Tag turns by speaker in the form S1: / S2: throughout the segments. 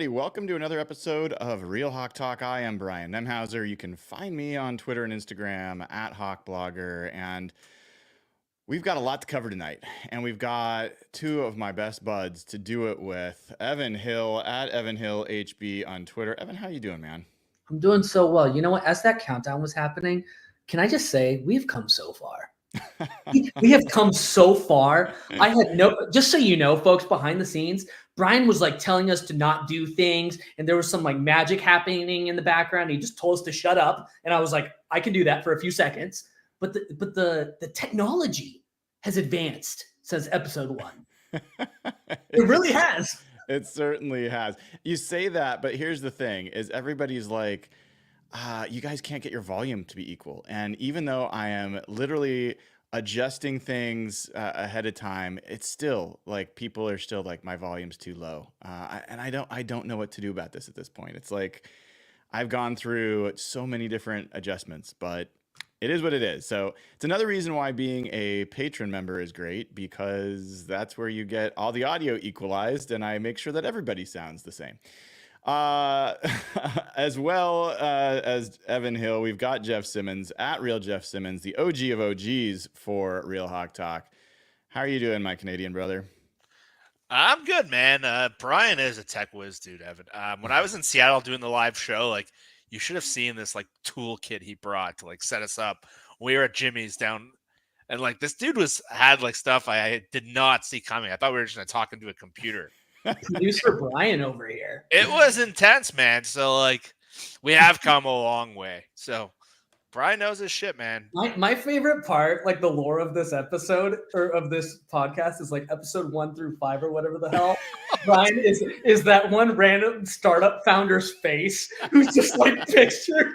S1: everybody. Welcome to another episode of Real Hawk Talk. I am Brian Nemhauser. You can find me on Twitter and Instagram at HawkBlogger. And we've got a lot to cover tonight. And we've got two of my best buds to do it with. Evan Hill at Evan Hill HB on Twitter. Evan, how you doing, man?
S2: I'm doing so well. You know what? As that countdown was happening, can I just say we've come so far. We have come so far. I had just so you know, folks, behind the scenes, Brian was like telling us to not do things, and there was some like magic happening in the background. He just told us to shut up, and I was like, I can do that for a few seconds. But the technology has advanced since episode 1. It really has.
S1: It certainly has. You say that, but here's the thing: is everybody's like, you guys can't get your volume to be equal. And even though I am literally adjusting things ahead of time, it's still like people are still like, my volume's too low. And I don't know what to do about this at this point. It's like I've gone through so many different adjustments, but it is what it is. So it's another reason why being a patron member is great, because that's where you get all the audio equalized and I make sure that everybody sounds the same. As well as Evan Hill, we've got Jeff Simmons at Real Jeff Simmons, the OG of OGs for Real Hawk Talk. How are you doing, my Canadian brother?
S3: I'm good, man. Brian is a tech whiz, dude, Evan. When I was in Seattle doing the live show, like, you should have seen this like toolkit he brought to like set us up. We were at Jimmy's down, and like this dude had like stuff I did not see coming. I thought we were just gonna talk into a computer.
S2: Producer Brian over here.
S3: It was intense, man. So like we have come a long way. So Brian knows his shit, man.
S2: My favorite part, like the lore of this episode or of this podcast, is like episode 1 through 5 or whatever the hell. Brian is that one random startup founder's face who's just like pictured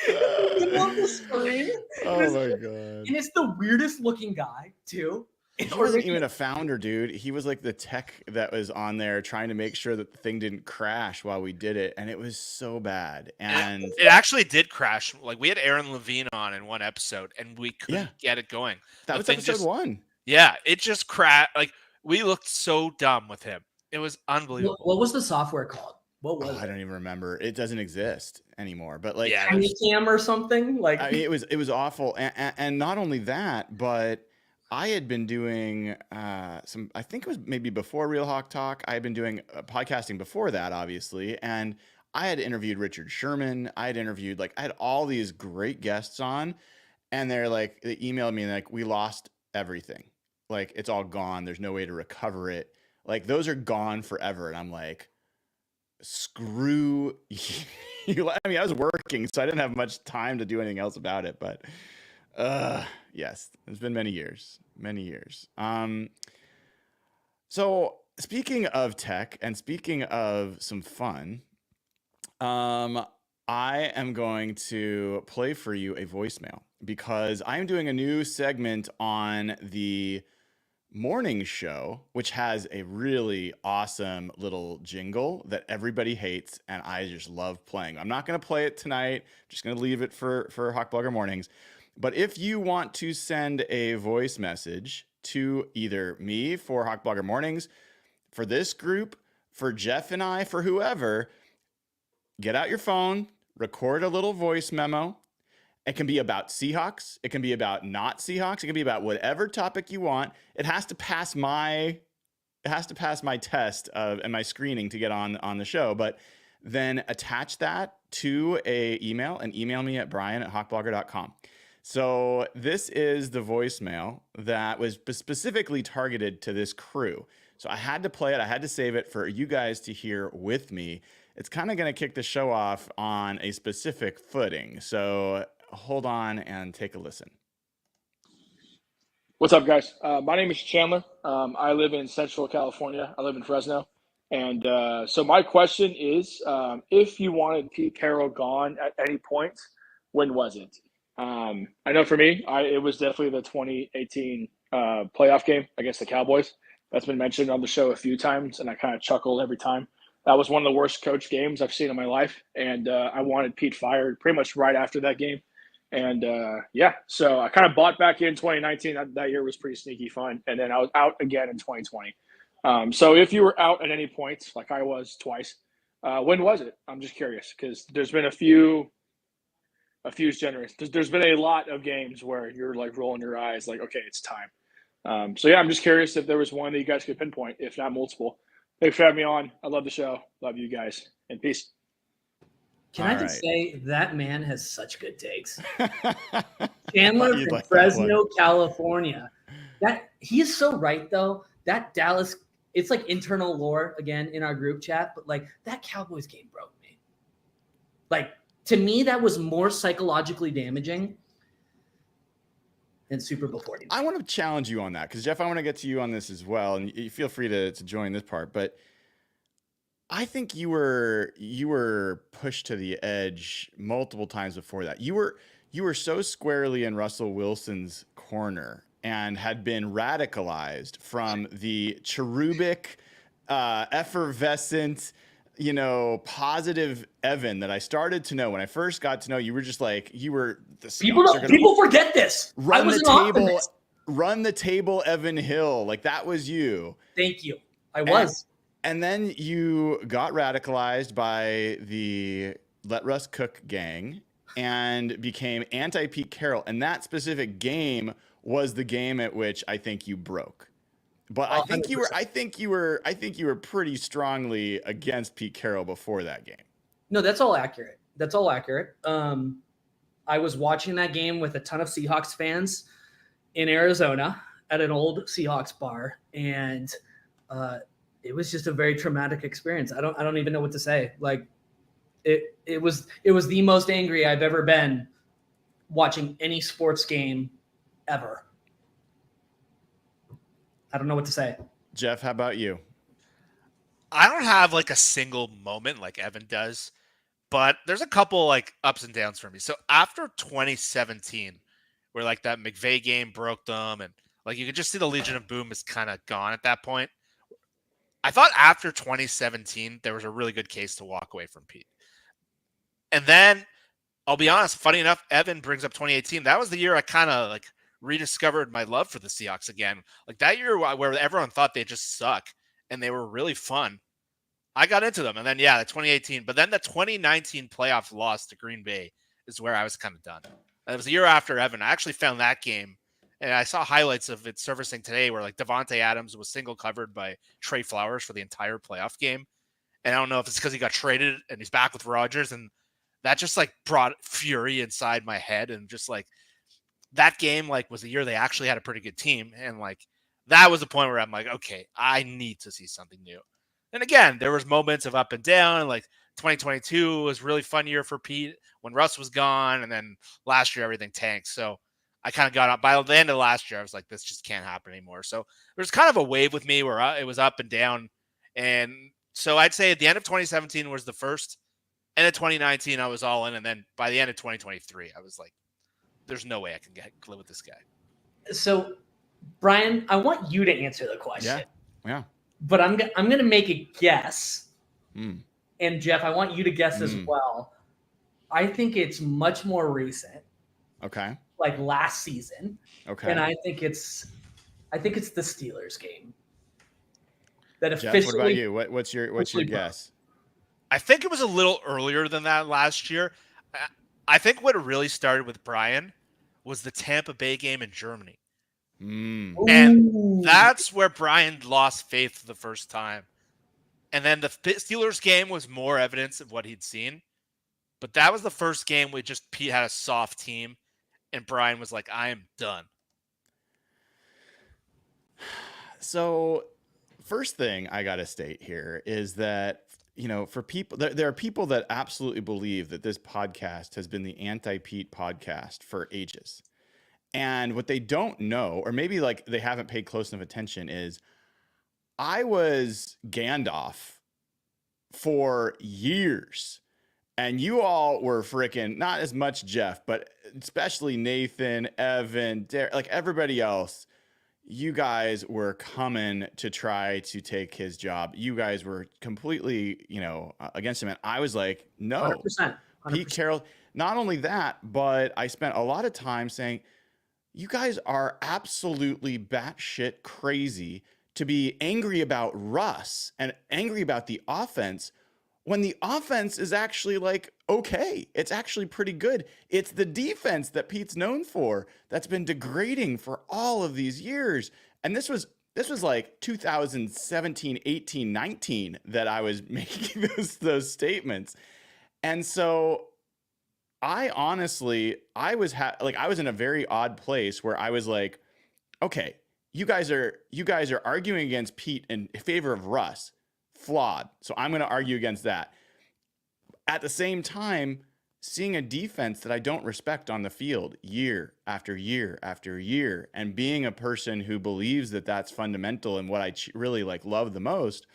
S2: on the screen.
S1: Oh my god!
S2: And it's the weirdest looking guy too.
S1: He wasn't even a founder, dude. He was like the tech that was on there trying to make sure that the thing didn't crash while we did it. And it was so bad. And
S3: it actually did crash. Like we had Aaron Levine on in one episode and we couldn't get it going.
S1: That was episode 1.
S3: Yeah, it just crashed. Like we looked so dumb with him. It was unbelievable.
S2: What was the software called? What was it?
S1: I don't even remember. It doesn't exist anymore. But like
S2: Cam or something? Like
S1: I mean, it was awful. And not only that, but I had been doing I think it was maybe before Real Hawk Talk. I had been doing podcasting before that, obviously. And I had interviewed Richard Sherman. I had all these great guests on. And they emailed me and like, we lost everything. Like, it's all gone. There's no way to recover it. Like, those are gone forever. And I'm like, screw you. I mean, I was working, so I didn't have much time to do anything else about it. But yes, it's been many years. So speaking of tech and speaking of some fun, I am going to play for you a voicemail because I'm doing a new segment on the morning show, which has a really awesome little jingle that everybody hates, and I just love playing. I'm not going to play it tonight. I'm just going to leave it for Hawk Blogger Mornings. But if you want to send a voice message to either me for Hawk Blogger Mornings, for this group, for Jeff and I, for whoever, get out your phone, record a little voice memo. It can be about Seahawks. It can be about not Seahawks. It can be about whatever topic you want. It has to pass my test and my screening to get on the show. But then attach that to an email and email me at brian@hawkblogger.com. So this is the voicemail that was specifically targeted to this crew. So I had to play it. I had to save it for you guys to hear with me. It's kind of going to kick the show off on a specific footing. So hold on and take a listen.
S4: What's up, guys? My name is Chandler. I live in Central California. I live in Fresno. And so my question is, if you wanted Pete Carroll gone at any point, when was it? I know for me, it was definitely the 2018 playoff game against the Cowboys. That's been mentioned on the show a few times, and I kind of chuckled every time. That was one of the worst coach games I've seen in my life, and I wanted Pete fired pretty much right after that game. And so I kind of bought back in 2019. That year was pretty sneaky fun, and then I was out again in 2020. So if you were out at any point, like I was twice, When was it? I'm just curious because there's been a few generations. There's been a lot of games where you're like rolling your eyes, like, okay, it's time. So yeah, I'm just curious if there was one that you guys could pinpoint, if not multiple. Thanks for having me on. I love the show. Love you guys, and peace.
S2: Can
S1: All
S2: I just
S1: right.
S2: say that man has such good takes? Chandler
S1: You'd
S2: from
S1: like that one.
S2: Fresno, California. That he is so right though. That Dallas, it's like internal lore again in our group chat, but like that Cowboys game broke me. Like to me, that was more psychologically damaging than Super Bowl 49.
S1: I want to challenge you on that because Jeff, I want to get to you on this as well, and you feel free to join this part. But I think you were pushed to the edge multiple times before that. You were so squarely in Russell Wilson's corner and had been radicalized from the cherubic, effervescent, positive Evan that I started to know. When I first got to know you, were just like, you were the
S2: People forget this. I was
S1: run the
S2: an
S1: table,
S2: optimist.
S1: run the table, Evan Hill. Like that was you.
S2: Thank you. I was.
S1: And then you got radicalized by the Let Russ Cook gang and became anti-Pete Carroll. And that specific game was the game at which I think you broke. But I think you were pretty strongly against Pete Carroll before that game.
S2: No, that's all accurate. I was watching that game with a ton of Seahawks fans in Arizona at an old Seahawks bar, and it was just a very traumatic experience. I don't even know what to say. Like it was the most angry I've ever been watching any sports game ever. I don't know what to say.
S1: Jeff, how about you?
S3: I don't have like a single moment like Evan does, but there's a couple like ups and downs for me. So after 2017, where like that McVay game broke them, and like you could just see the Legion of Boom is kind of gone at that point. I thought after 2017, there was a really good case to walk away from Pete. And then I'll be honest, funny enough, Evan brings up 2018. That was the year I kind of like rediscovered my love for the Seahawks again. Like that year where everyone thought they just suck and they were really fun. I got into them. And then, yeah, the 2018, but then the 2019 playoff loss to Green Bay is where I was kind of done. And it was the year after Evan. I actually found that game, and I saw highlights of it surfacing today where like Devontae Adams was single covered by Trey Flowers for the entire playoff game. And I don't know if it's because he got traded and he's back with Rodgers, and that just like brought fury inside my head. And just like that game like was the year they actually had a pretty good team. And like that was the point where I'm like, okay, I need to see something new. And again, there was moments of up and down. Like 2022 was a really fun year for Pete when Russ was gone. And then last year, everything tanked. So I kind of got up by the end of last year. I was like, this just can't happen anymore. So there's kind of a wave with me where it was up and down. And so I'd say at the end of 2017 was the first. And in 2019, I was all in. And then by the end of 2023, I was like, there's no way I can live with this guy.
S2: So, Brian, I want you to answer the question.
S1: Yeah.
S2: But I'm going to make a guess.
S1: Mm.
S2: And Jeff, I want you to guess as well. I think it's much more recent.
S1: Okay.
S2: Like last season.
S1: Okay.
S2: And I think it's the Steelers game. That
S1: Jeff,
S2: officially.
S1: what about you? What's your guess?
S3: I think it was a little earlier than that last year. I think what really started with Brian was the Tampa Bay game in Germany. And that's where Brian lost faith for the first time. And then the Steelers game was more evidence of what he'd seen. But that was the first game we just Pete had a soft team. And Brian was like, I am done.
S1: So first thing I got to state here is that, for people, there are people that absolutely believe that this podcast has been the anti-Pete podcast for ages. And what they don't know, or maybe like they haven't paid close enough attention, is I was Gandalf for years. And you all were freaking, not as much Jeff, but especially Nathan, Evan, Derek, like everybody else. You guys were coming to try to take his job. You guys were completely, against him. And I was like, no,
S2: 100%.
S1: Pete Carroll. Not only that, but I spent a lot of time saying, you guys are absolutely batshit crazy to be angry about Russ and angry about the offense when the offense is actually like, okay, it's actually pretty good. It's the defense that Pete's known for that's been degrading for all of these years. And this was like 2017, 18, 19 that I was making those statements. And so I honestly, I was in a very odd place where I was like, okay, you guys are arguing against Pete in favor of Russ. Flawed. So I'm going to argue against that. At the same time, seeing a defense that I don't respect on the field year after year after year, and being a person who believes that that's fundamental and what I really like love the most,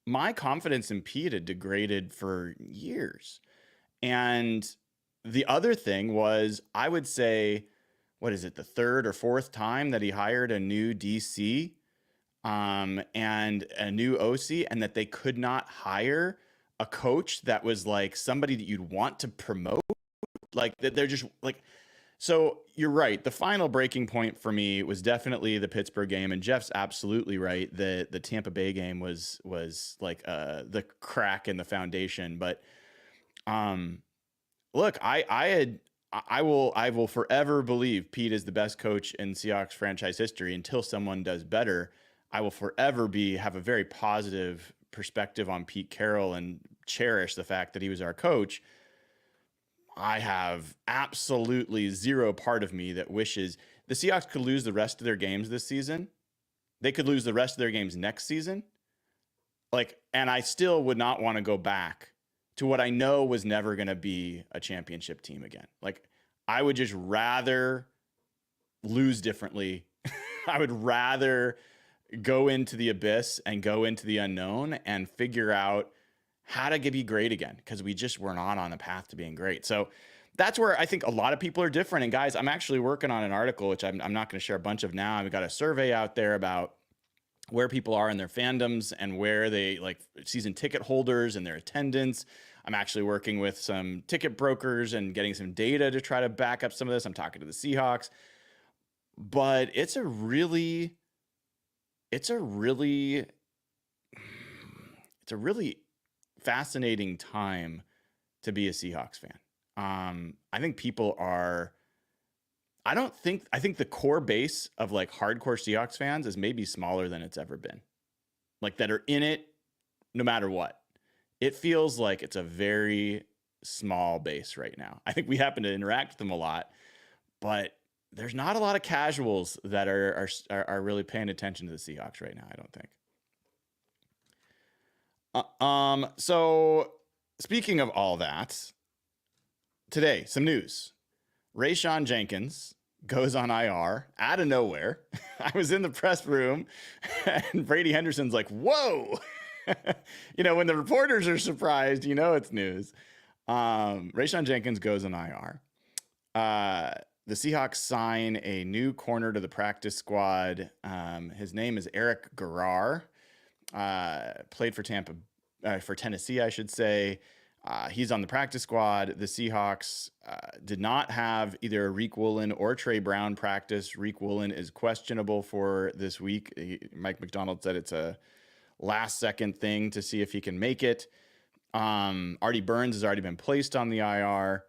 S1: my confidence in Pete had degraded for years. And the other thing was, I would say, what is it, the third or fourth time that he hired a new DC and a new OC, and that they could not hire a coach that was like somebody that you'd want to promote. Like that they're just like, so you're right. The final breaking point for me was definitely the Pittsburgh game, and Jeff's absolutely right. The Tampa Bay game was like the crack in the foundation. But look, I will forever believe Pete is the best coach in Seahawks franchise history until someone does better. I will forever have a very positive perspective on Pete Carroll and cherish the fact that he was our coach. I have absolutely zero part of me that wishes the Seahawks could lose the rest of their games this season. They could lose the rest of their games next season. And I still would not want to go back to what I know was never going to be a championship team again. I would just rather lose differently. I would rather go into the abyss and go into the unknown and figure out how to be great again, because we just were not on a path to being great. So that's where I think a lot of people are different. And guys, I'm actually working on an article, which I'm not going to share a bunch of now. I've got a survey out there about where people are in their fandoms and where they like season ticket holders and their attendance. I'm actually working with some ticket brokers and getting some data to try to back up some of this. I'm talking to the Seahawks, but it's a really fascinating time to be a Seahawks fan. I think I think the core base of like hardcore Seahawks fans is maybe smaller than it's ever been. Like that are in it no matter what. It feels like it's a very small base right now. I think we happen to interact with them a lot, but there's not a lot of casuals that are really paying attention to the Seahawks right now, I don't think. So speaking of all that, today, some news. Rayshawn Jenkins goes on IR out of nowhere. I was in the press room and Brady Henderson's like, whoa. When the reporters are surprised, it's news. Rayshawn Jenkins goes on IR. The Seahawks sign a new corner to the practice squad. His name is Eric Garrar. Played for Tennessee, I should say. He's on the practice squad. The Seahawks did not have either Reek Woolen or Trey Brown practice. Reek Woolen is questionable for this week. Mike McDonald said it's a last-second thing to see if he can make it. Artie Burns has already been placed on the IR.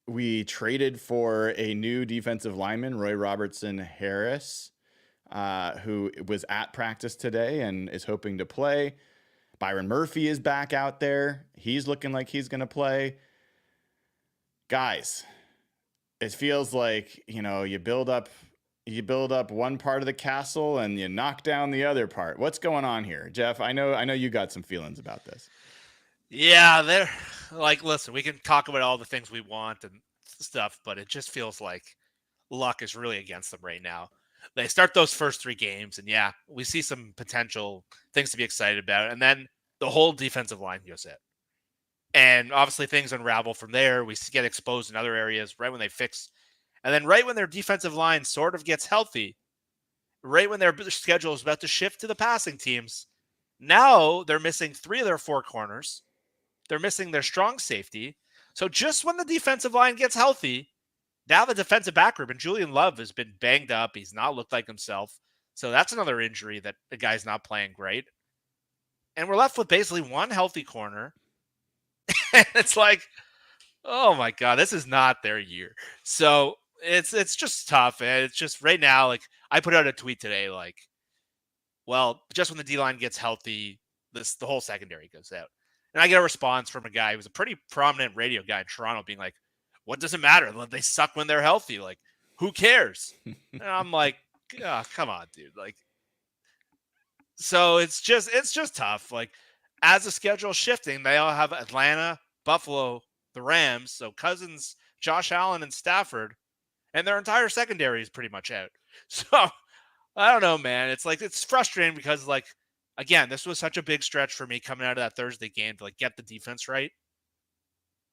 S1: We traded for a new defensive lineman, Roy Robertson Harris, who was at practice today and is hoping to play. Byron Murphy is back out there. He's looking like he's going to play. Guys, it feels like, you build up one part of the castle and you knock down the other part. What's going on here? Jeff, I know you got some feelings about this.
S3: Yeah, they're like, listen, we can talk about all the things we want and stuff, but it just feels like luck is really against them right now. They start those first three games, and yeah, we see some potential things to be excited about. And then the whole defensive line goes in. And obviously things unravel from there. We get exposed in other areas right when they fix. And then right when their defensive line sort of gets healthy, right when their schedule is about to shift to the passing teams, now they're missing 3 of their 4 corners. They're missing their strong safety. So just when the defensive line gets healthy, now the defensive back group, and Julian Love has been banged up. He's not looked like himself. So that's another injury that the guy's not playing great. And we're left with basically one healthy corner. And it's like, oh my God, this is not their year. So it's just tough. And it's just right now, like I put out a tweet today, like, well, just when the D-line gets healthy, the whole secondary goes out. And I get a response from a guy who's a pretty prominent radio guy in Toronto being like, what does it matter? They suck when they're healthy. Like, who cares? And I'm like, oh, come on, dude. Like, so it's just tough. Like, as the schedule shifting, they all have Atlanta, Buffalo, the Rams. So Cousins, Josh Allen, and Stafford, and their entire secondary is pretty much out. So I don't know, man. It's like, it's frustrating because, like, again, this was such a big stretch for me coming out of that Thursday game to like get the defense right.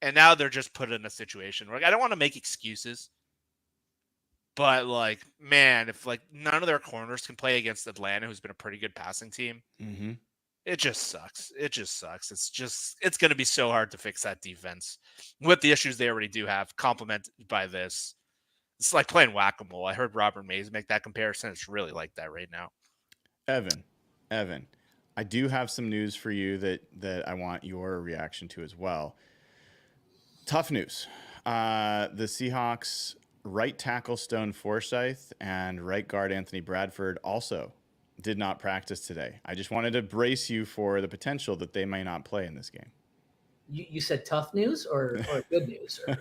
S3: And now they're just put in a situation where, like, I don't want to make excuses, but like, man, if like none of their corners can play against Atlanta, who's been a pretty good passing team, it just sucks. It just sucks. It's going to be so hard to fix that defense with the issues they already do have, complemented by this. It's like playing whack-a-mole. I heard Robert Mays make that comparison. It's really like that right now.
S1: Evan, I do have some news for you that I want your reaction to as well. Tough news. The Seahawks right tackle Stone Forsythe and right guard Anthony Bradford also did not practice today. I just wanted to brace you for the potential that they may not play in this game.
S2: You said tough news or good news? Or...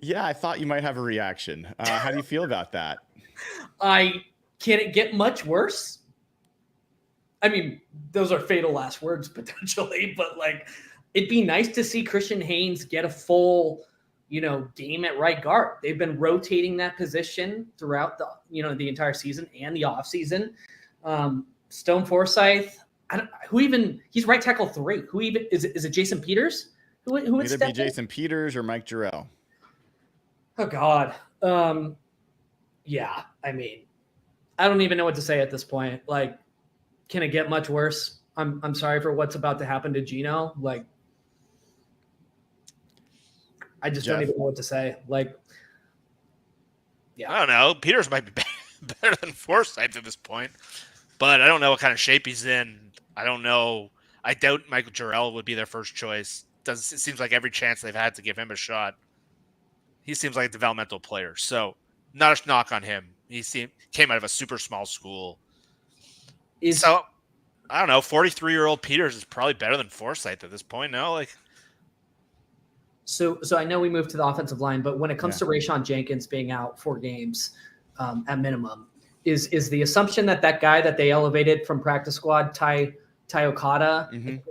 S1: Yeah, I thought you might have a reaction. How do you feel about that?
S2: Can it get much worse? I mean, those are fatal last words potentially, but like, it'd be nice to see Christian Haynes get a full, game at right guard. They've been rotating that position throughout the entire season and the off season. Stone Forsythe, he's right tackle 3. Who even is it? Jason Peters? Who would
S1: either be Jason Peters or Mike Jarrell?
S2: Oh God. Yeah. I mean, I don't even know what to say at this point. Like, can it get much worse? I'm sorry for what's about to happen to Gino. Like, I just don't even know what to say. Like, yeah.
S3: I don't know. Peters might be better than Forsythe at this point, but I don't know what kind of shape he's in. I don't know. I doubt Michael Jarrell would be their first choice. It seems like every chance they've had to give him a shot. He seems like a developmental player, so not a knock on him. He came out of a super small school. So, I don't know, 43-year-old Peters is probably better than Forsythe at this point, no? Like,
S2: So I know we moved to the offensive line, but when it comes to Rayshon Jenkins being out 4 games at minimum, is the assumption that guy that they elevated from practice squad, Ty Okada,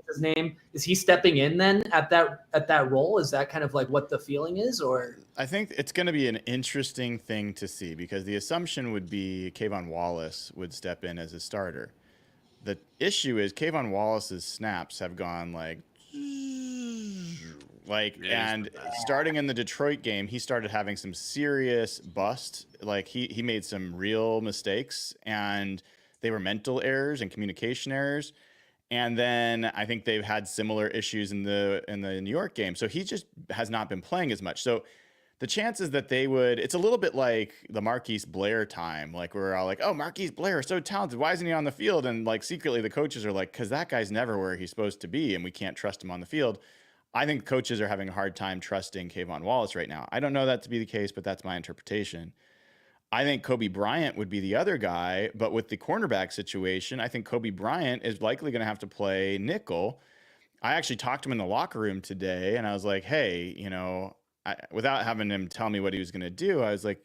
S2: his name, is he stepping in then at that role? Is that kind of like what the feeling is, or?
S1: I think it's going to be an interesting thing to see because the assumption would be Kayvon Wallace would step in as a starter. The issue is Kayvon Wallace's snaps have gone and starting in the Detroit game, he started having some serious bust. Like he made some real mistakes and they were mental errors and communication errors. And then I think they've had similar issues in the New York game. So he just has not been playing as much. So the chances that they would, it's a little bit like the Marquise Blair time. Like we're all like, oh, Marquise Blair is so talented. Why isn't he on the field? And like secretly the coaches are like, because that guy's never where he's supposed to be and we can't trust him on the field. I think coaches are having a hard time trusting Kayvon Wallace right now. I don't know that to be the case, but that's my interpretation. I think Kobe Bryant would be the other guy, but with the cornerback situation, I think Kobe Bryant is likely going to have to play nickel. I actually talked to him in the locker room today and I was like, hey, without having him tell me what he was going to do, I was like,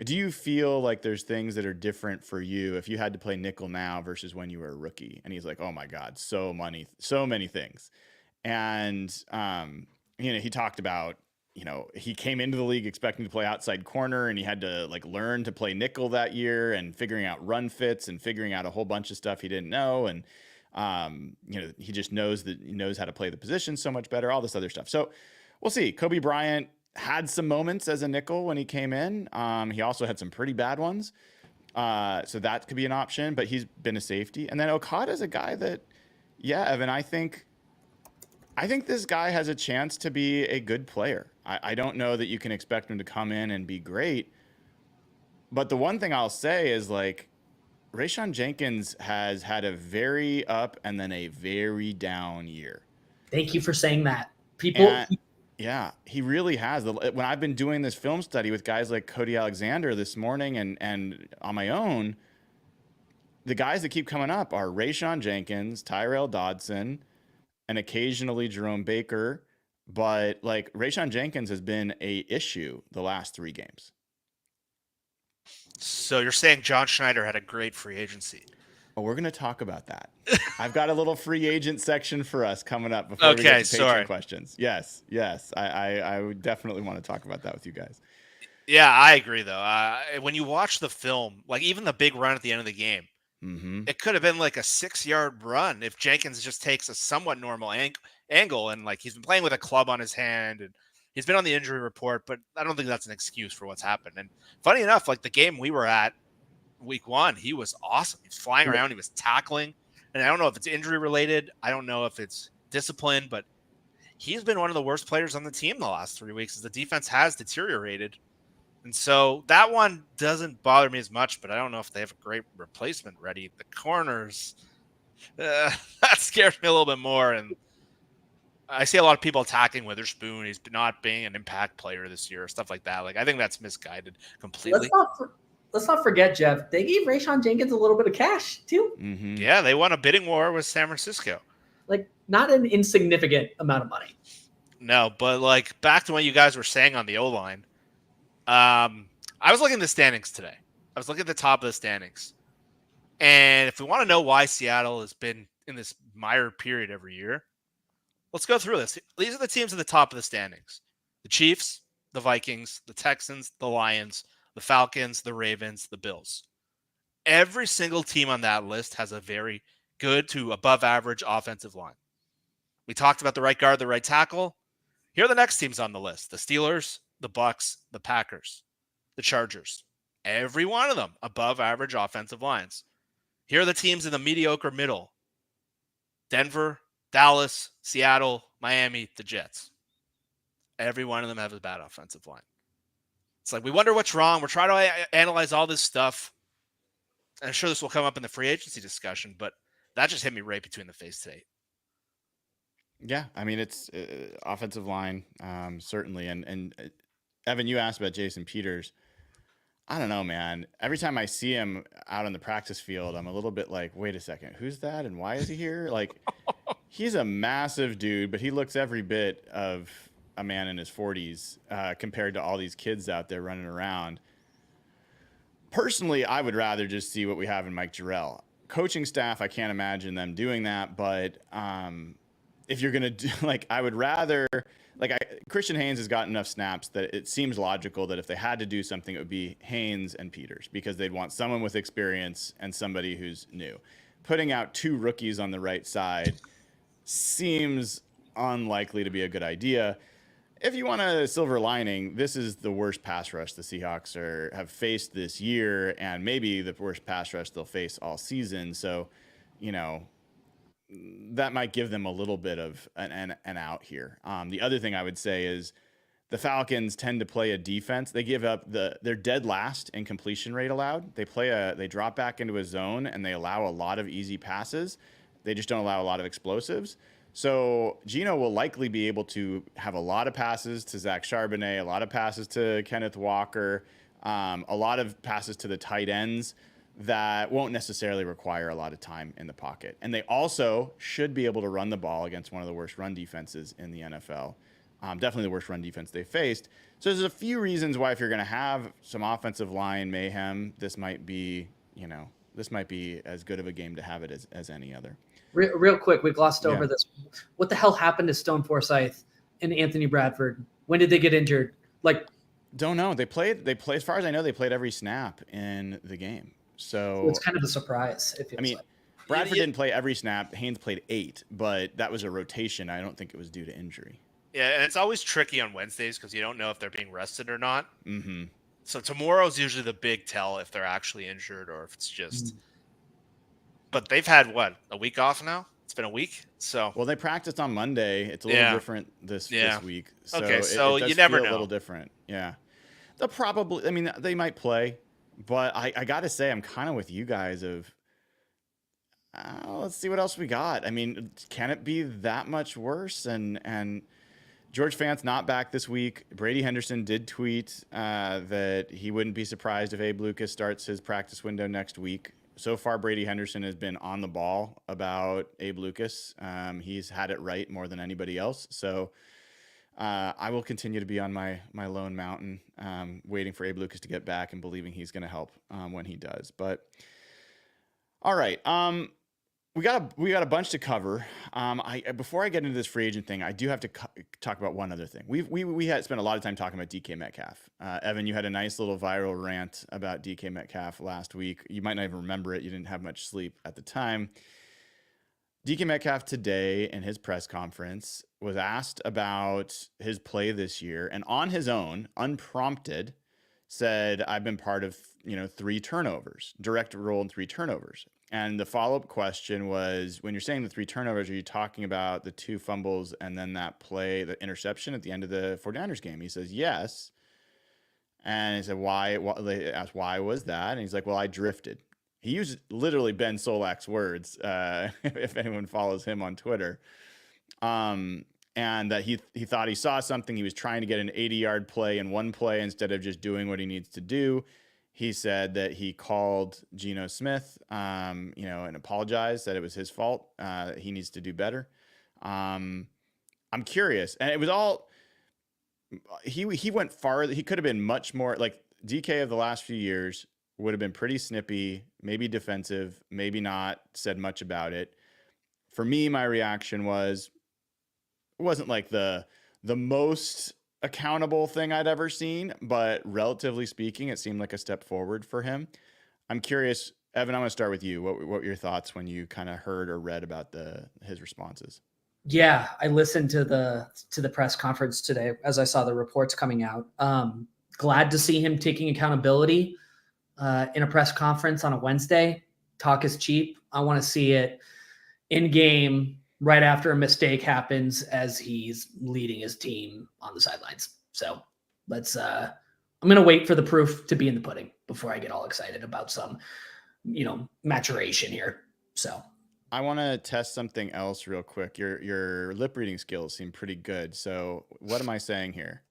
S1: do you feel like there's things that are different for you if you had to play nickel now versus when you were a rookie? And he's like, oh my God, so many things. And, he talked about, he came into the league expecting to play outside corner and he had to like learn to play nickel that year and figuring out run fits and figuring out a whole bunch of stuff he didn't know. And, he just knows how to play the position so much better, all this other stuff. So we'll see. Kobe Bryant had some moments as a nickel when he came in. He also had some pretty bad ones. So that could be an option, but he's been a safety. And then Okada's a guy that, Evan, I think this guy has a chance to be a good player. I don't know that you can expect him to come in and be great, But the one thing I'll say is like Rayshawn Jenkins has had a very up and then a very down year.
S2: Thank you for saying that.
S1: And yeah, he really has. When I've been doing this film study with guys like Cody Alexander this morning and on my own, the guys that keep coming up are Rayshawn Jenkins, Tyrell Dodson, and occasionally Jerome Baker. But like Rayshawn Jenkins has been a issue the last 3 games.
S3: So you're saying John Schneider had a great free agency?
S1: Oh, we're going to talk about that. I've got a little free agent section for us coming up before we get to Patreon questions. Yes. I would definitely want to talk about that with you guys.
S3: Yeah, I agree, though. When you watch the film, like even the big run at the end of the game, it could have been like a 6-yard run if Jenkins just takes a somewhat normal angle. And like he's been playing with a club on his hand and he's been on the injury report, but I don't think that's an excuse for what's happened. And funny enough, like the game we were at week 1, he was awesome. He's flying around. He was tackling. And I don't know if it's injury related. I don't know if it's discipline, but he's been one of the worst players on the team the last 3 weeks as the defense has deteriorated. And so that one doesn't bother me as much, but I don't know if they have a great replacement ready. The corners, that scares me a little bit more. And I see a lot of people attacking Witherspoon. He's not being an impact player this year, stuff like that. Like I think that's misguided completely.
S2: Let's not forget, Jeff. They gave Rayshawn Jenkins a little bit of cash too.
S3: Yeah, they won a bidding war with San Francisco.
S2: Like not an insignificant amount of money.
S3: No, but like back to what you guys were saying on the O-line. I was looking at the standings today. I was looking at the top of the standings. And if we want to know why Seattle has been in this mire period every year, let's go through this. These are the teams at the top of the standings. The Chiefs, the Vikings, the Texans, the Lions, the Falcons, the Ravens, the Bills. Every single team on that list has a very good to above average offensive line. We talked about the right guard, the right tackle. Here are the next teams on the list. The Steelers, the Bucks, the Packers, the Chargers. Every one of them above average offensive lines. Here are the teams in the mediocre middle. Denver, Dallas, Seattle, Miami, the Jets. Every one of them have a bad offensive line. It's like we wonder what's wrong. We're trying to analyze all this stuff. I'm sure this will come up in the free agency discussion, but that just hit me right between the face today.
S1: Yeah, I mean, it's offensive line, certainly. And Evan, you asked about Jason Peters. I don't know, man. Every time I see him out on the practice field, I'm a little bit like, wait a second, who's that and why is he here? Like, he's a massive dude, but he looks every bit of a man in his 40s compared to all these kids out there running around. Personally, I would rather just see what we have in Mike Jarrell. Coaching staff, I can't imagine them doing that, but if you're going to do, like, I would rather, like, Christian Haynes has got enough snaps that it seems logical that if they had to do something, it would be Haynes and Peters because they'd want someone with experience and somebody who's new. Putting out 2 rookies on the right side seems unlikely to be a good idea. If you want a silver lining, this is the worst pass rush the Seahawks have faced this year and maybe the worst pass rush they'll face all season. So, you know, that might give them a little bit of an out here. The other thing I would say is the Falcons tend to play a defense. They give up they're dead last in completion rate allowed. They drop back into a zone and they allow a lot of easy passes. They just don't allow a lot of explosives. So Gino will likely be able to have a lot of passes to Zach Charbonnet, a lot of passes to Kenneth Walker, a lot of passes to the tight ends that won't necessarily require a lot of time in the pocket. And they also should be able to run the ball against one of the worst run defenses in the NFL. Definitely the worst run defense they faced. So there's a few reasons why if you're going to have some offensive line mayhem, this might be as good of a game to have it as any other.
S2: Real quick, we glossed over this. What the hell happened to Stone Forsythe and Anthony Bradford? When did they get injured? Like,
S1: don't know. They played, as far as I know, they played every snap in the game. So
S2: it's kind of a surprise.
S1: Bradford didn't play every snap. Haynes played 8, but that was a rotation. I don't think it was due to injury.
S3: Yeah, and it's always tricky on Wednesdays because you don't know if they're being rested or not.
S1: Mm-hmm.
S3: So tomorrow's usually the big tell if they're actually injured or if it's just. But they've had a week off now? It's been a week. So
S1: well, they practiced on Monday. It's a little different this week. So
S3: okay, so
S1: it does
S3: you never
S1: feel
S3: know.
S1: A little different. Yeah, they'll probably. I mean, they might play, But I got to say, I'm kind of with you guys of, let's see what else we got. I mean, can it be that much worse? And George Fant's not back this week. Brady Henderson did tweet that he wouldn't be surprised if Abe Lucas starts his practice window next week. So far, Brady Henderson has been on the ball about Abe Lucas. He's had it right more than anybody else. So I will continue to be on my lone mountain, waiting for Abe Lucas to get back and believing he's going to help when he does. But all right, we got a bunch to cover. Before I get into this free agent thing, I do have to talk about one other thing. We had spent a lot of time talking about DK Metcalf. Evan, you had a nice little viral rant about DK Metcalf last week. You might not even remember it. You didn't have much sleep at the time. DK Metcalf today in his press conference was asked about his play this year, and on his own, unprompted, said, "I've been part of 3 turnovers, direct role in 3 turnovers." And the follow-up question was, when you're saying the 3 turnovers, are you talking about the 2 fumbles and then that play, the interception at the end of the 49ers game? He says, yes. And he said, why? They asked, why was that? And he's like, well, I drifted. He used literally Ben Solak's words, if anyone follows him on Twitter. And that he thought he saw something. He was trying to get an 80-yard play in one play instead of just doing what he needs to do. He said that he called Geno Smith, and apologized, that it was his fault. He needs to do better. I'm curious. And it was all, he went farther. He could have been much more like DK of the last few years. Would have been pretty snippy, maybe defensive, maybe not said much about it. For me, my reaction was, it wasn't like the most accountable thing I'd ever seen, but relatively speaking, it seemed like a step forward for him. I'm curious, Evan, I'm going to start with you. What were your thoughts when you kind of heard or read about his responses?
S2: Yeah, I listened to the press conference today as I saw the reports coming out. Glad to see him taking accountability in a press conference on a Wednesday. Talk is cheap. I want to see it in game right after a mistake happens as he's leading his team on the sidelines. So let's, I'm going to wait for the proof to be in the pudding before I get all excited about some, maturation here. So
S1: I want to test something else real quick. Your lip reading skills seem pretty good. So what am I saying here?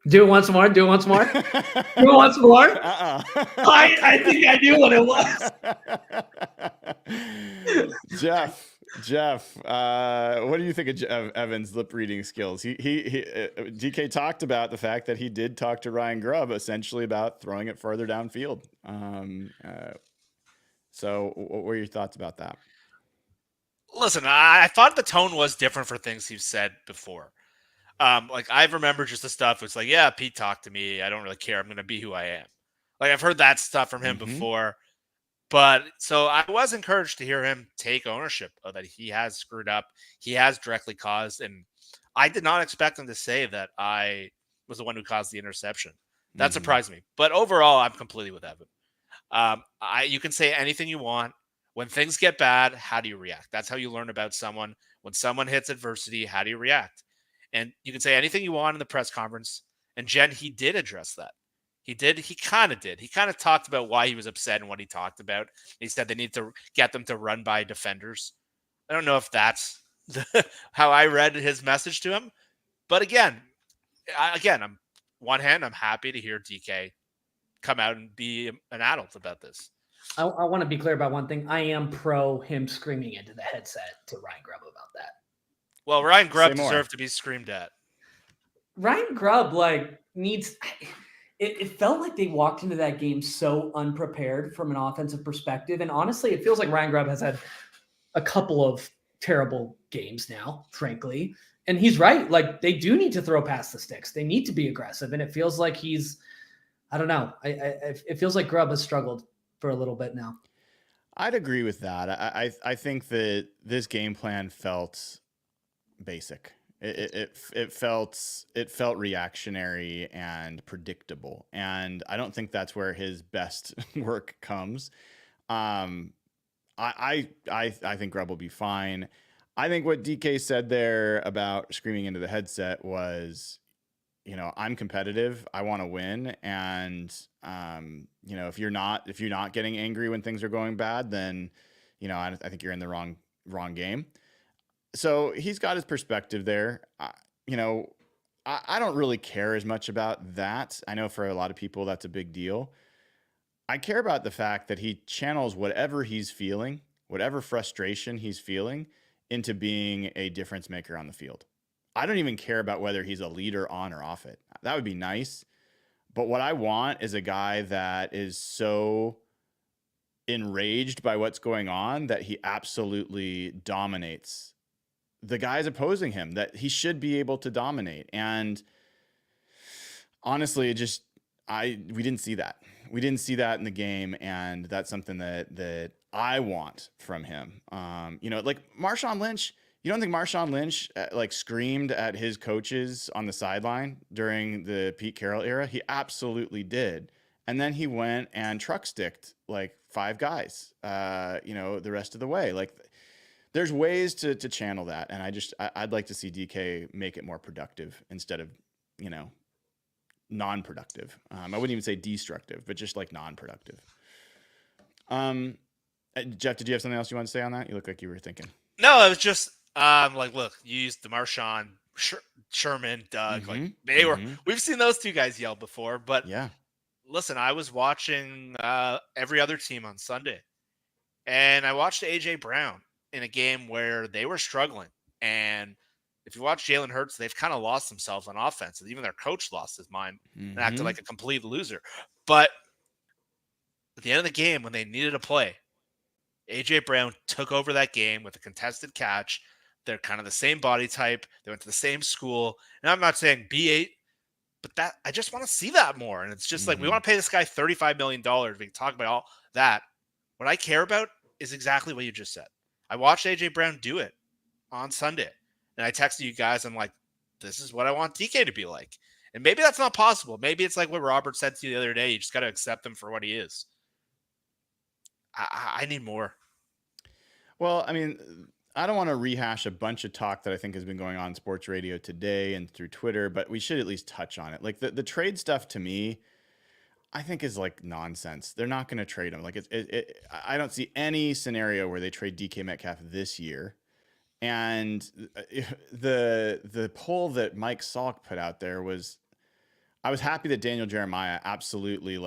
S2: Do it once more. Do it once more. Do it once more. I think I knew what it was.
S1: Jeff, what do you think of Evan's lip reading skills? He DK talked about the fact that he did talk to Ryan Grubb essentially about throwing it further downfield. So what were your thoughts about that?
S3: Listen, I thought the tone was different for things he's said before. Like I remember just the stuff. It's like, yeah, Pete talked to me. I don't really care. I'm going to be who I am. Like I've heard that stuff from him before, but so I was encouraged to hear him take ownership of that. He has screwed up. He has directly caused, and I did not expect him to say that I was the one who caused the interception. That surprised me. But overall, I'm completely with Evan. You can say anything you want. When things get bad, how do you react? That's how you learn about someone. When someone hits adversity, how do you react? And you can say anything you want in the press conference. And Jen, he did address that. He kind of did. He kind of talked about why he was upset and what he talked about. He said they need to get them to run by defenders. I don't know if that's how I read his message to him. But again, I'm happy to hear DK come out and be an adult about this.
S2: I want to be clear about one thing. I am pro him screaming into the headset to Ryan Grubb about that.
S3: Well, Ryan Grubb deserved to be screamed at.
S2: Ryan Grubb needs. It felt like they walked into that game so unprepared from an offensive perspective, and honestly, it feels like Ryan Grubb has had a couple of terrible games now, frankly. And he's right. Like they do need to throw past the sticks. They need to be aggressive, and it feels like I don't know. It feels like Grubb has struggled for a little bit now.
S1: I'd agree with that. I think that this game plan felt basic. It felt reactionary and predictable, and I don't think that's where his best work comes. I think Grubb will be fine. I think what DK said there about screaming into the headset was I'm competitive. I want to win. And, if you're not getting angry when things are going bad, then, I think you're in the wrong game. So he's got his perspective there. I don't really care as much about that. I know for a lot of people, that's a big deal. I care about the fact that he channels whatever he's feeling, whatever frustration he's feeling, into being a difference maker on the field. I don't even care about whether he's a leader on or off it. That would be nice. But what I want is a guy that is so enraged by what's going on that he absolutely dominates the guys opposing him, that he should be able to dominate. And honestly, we didn't see that. We didn't see that in the game, and that's something that I want from him. Like Marshawn Lynch. You don't think Marshawn Lynch screamed at his coaches on the sideline during the Pete Carroll era? He absolutely did. And then he went and truck sticked like 5 guys, the rest of the way. Like, there's ways to channel that, and I'd like to see DK make it more productive instead of, non-productive. I wouldn't even say destructive, but just like non-productive. Jeff, did you have something else you want to say on that? You look like you were thinking.
S3: No, it was just look, you used the Marshawn, Sherman, Doug.
S1: Mm-hmm.
S3: We've seen those 2 guys yell before, but
S1: yeah.
S3: Listen, I was watching every other team on Sunday, and I watched AJ Brown in a game where they were struggling. And if you watch Jalen Hurts, they've kind of lost themselves on offense. And even their coach lost his mind and acted like a complete loser. But at the end of the game, when they needed a play, AJ Brown took over that game with a contested catch. They're kind of the same body type. They went to the same school. And I'm not saying B8, but that I just want to see that more. And it's just like, we want to pay this guy $35 million. We can talk about all that. What I care about is exactly what you just said. I watched AJ Brown do it on Sunday, and I texted you guys. I'm like, this is what I want DK to be like. And maybe that's not possible. Maybe it's like what Robert said to you the other day. You just got to accept him for what he is. I need more.
S1: Well, I mean, I don't want to rehash a bunch of talk that I think has been going on in sports radio today and through Twitter, but we should at least touch on it. Like the trade stuff to me, I think is like nonsense. They're not going to trade him. Like I don't see any scenario where they trade DK Metcalf this year. And the poll that Mike Salk put out there was, I was happy that Daniel Jeremiah absolutely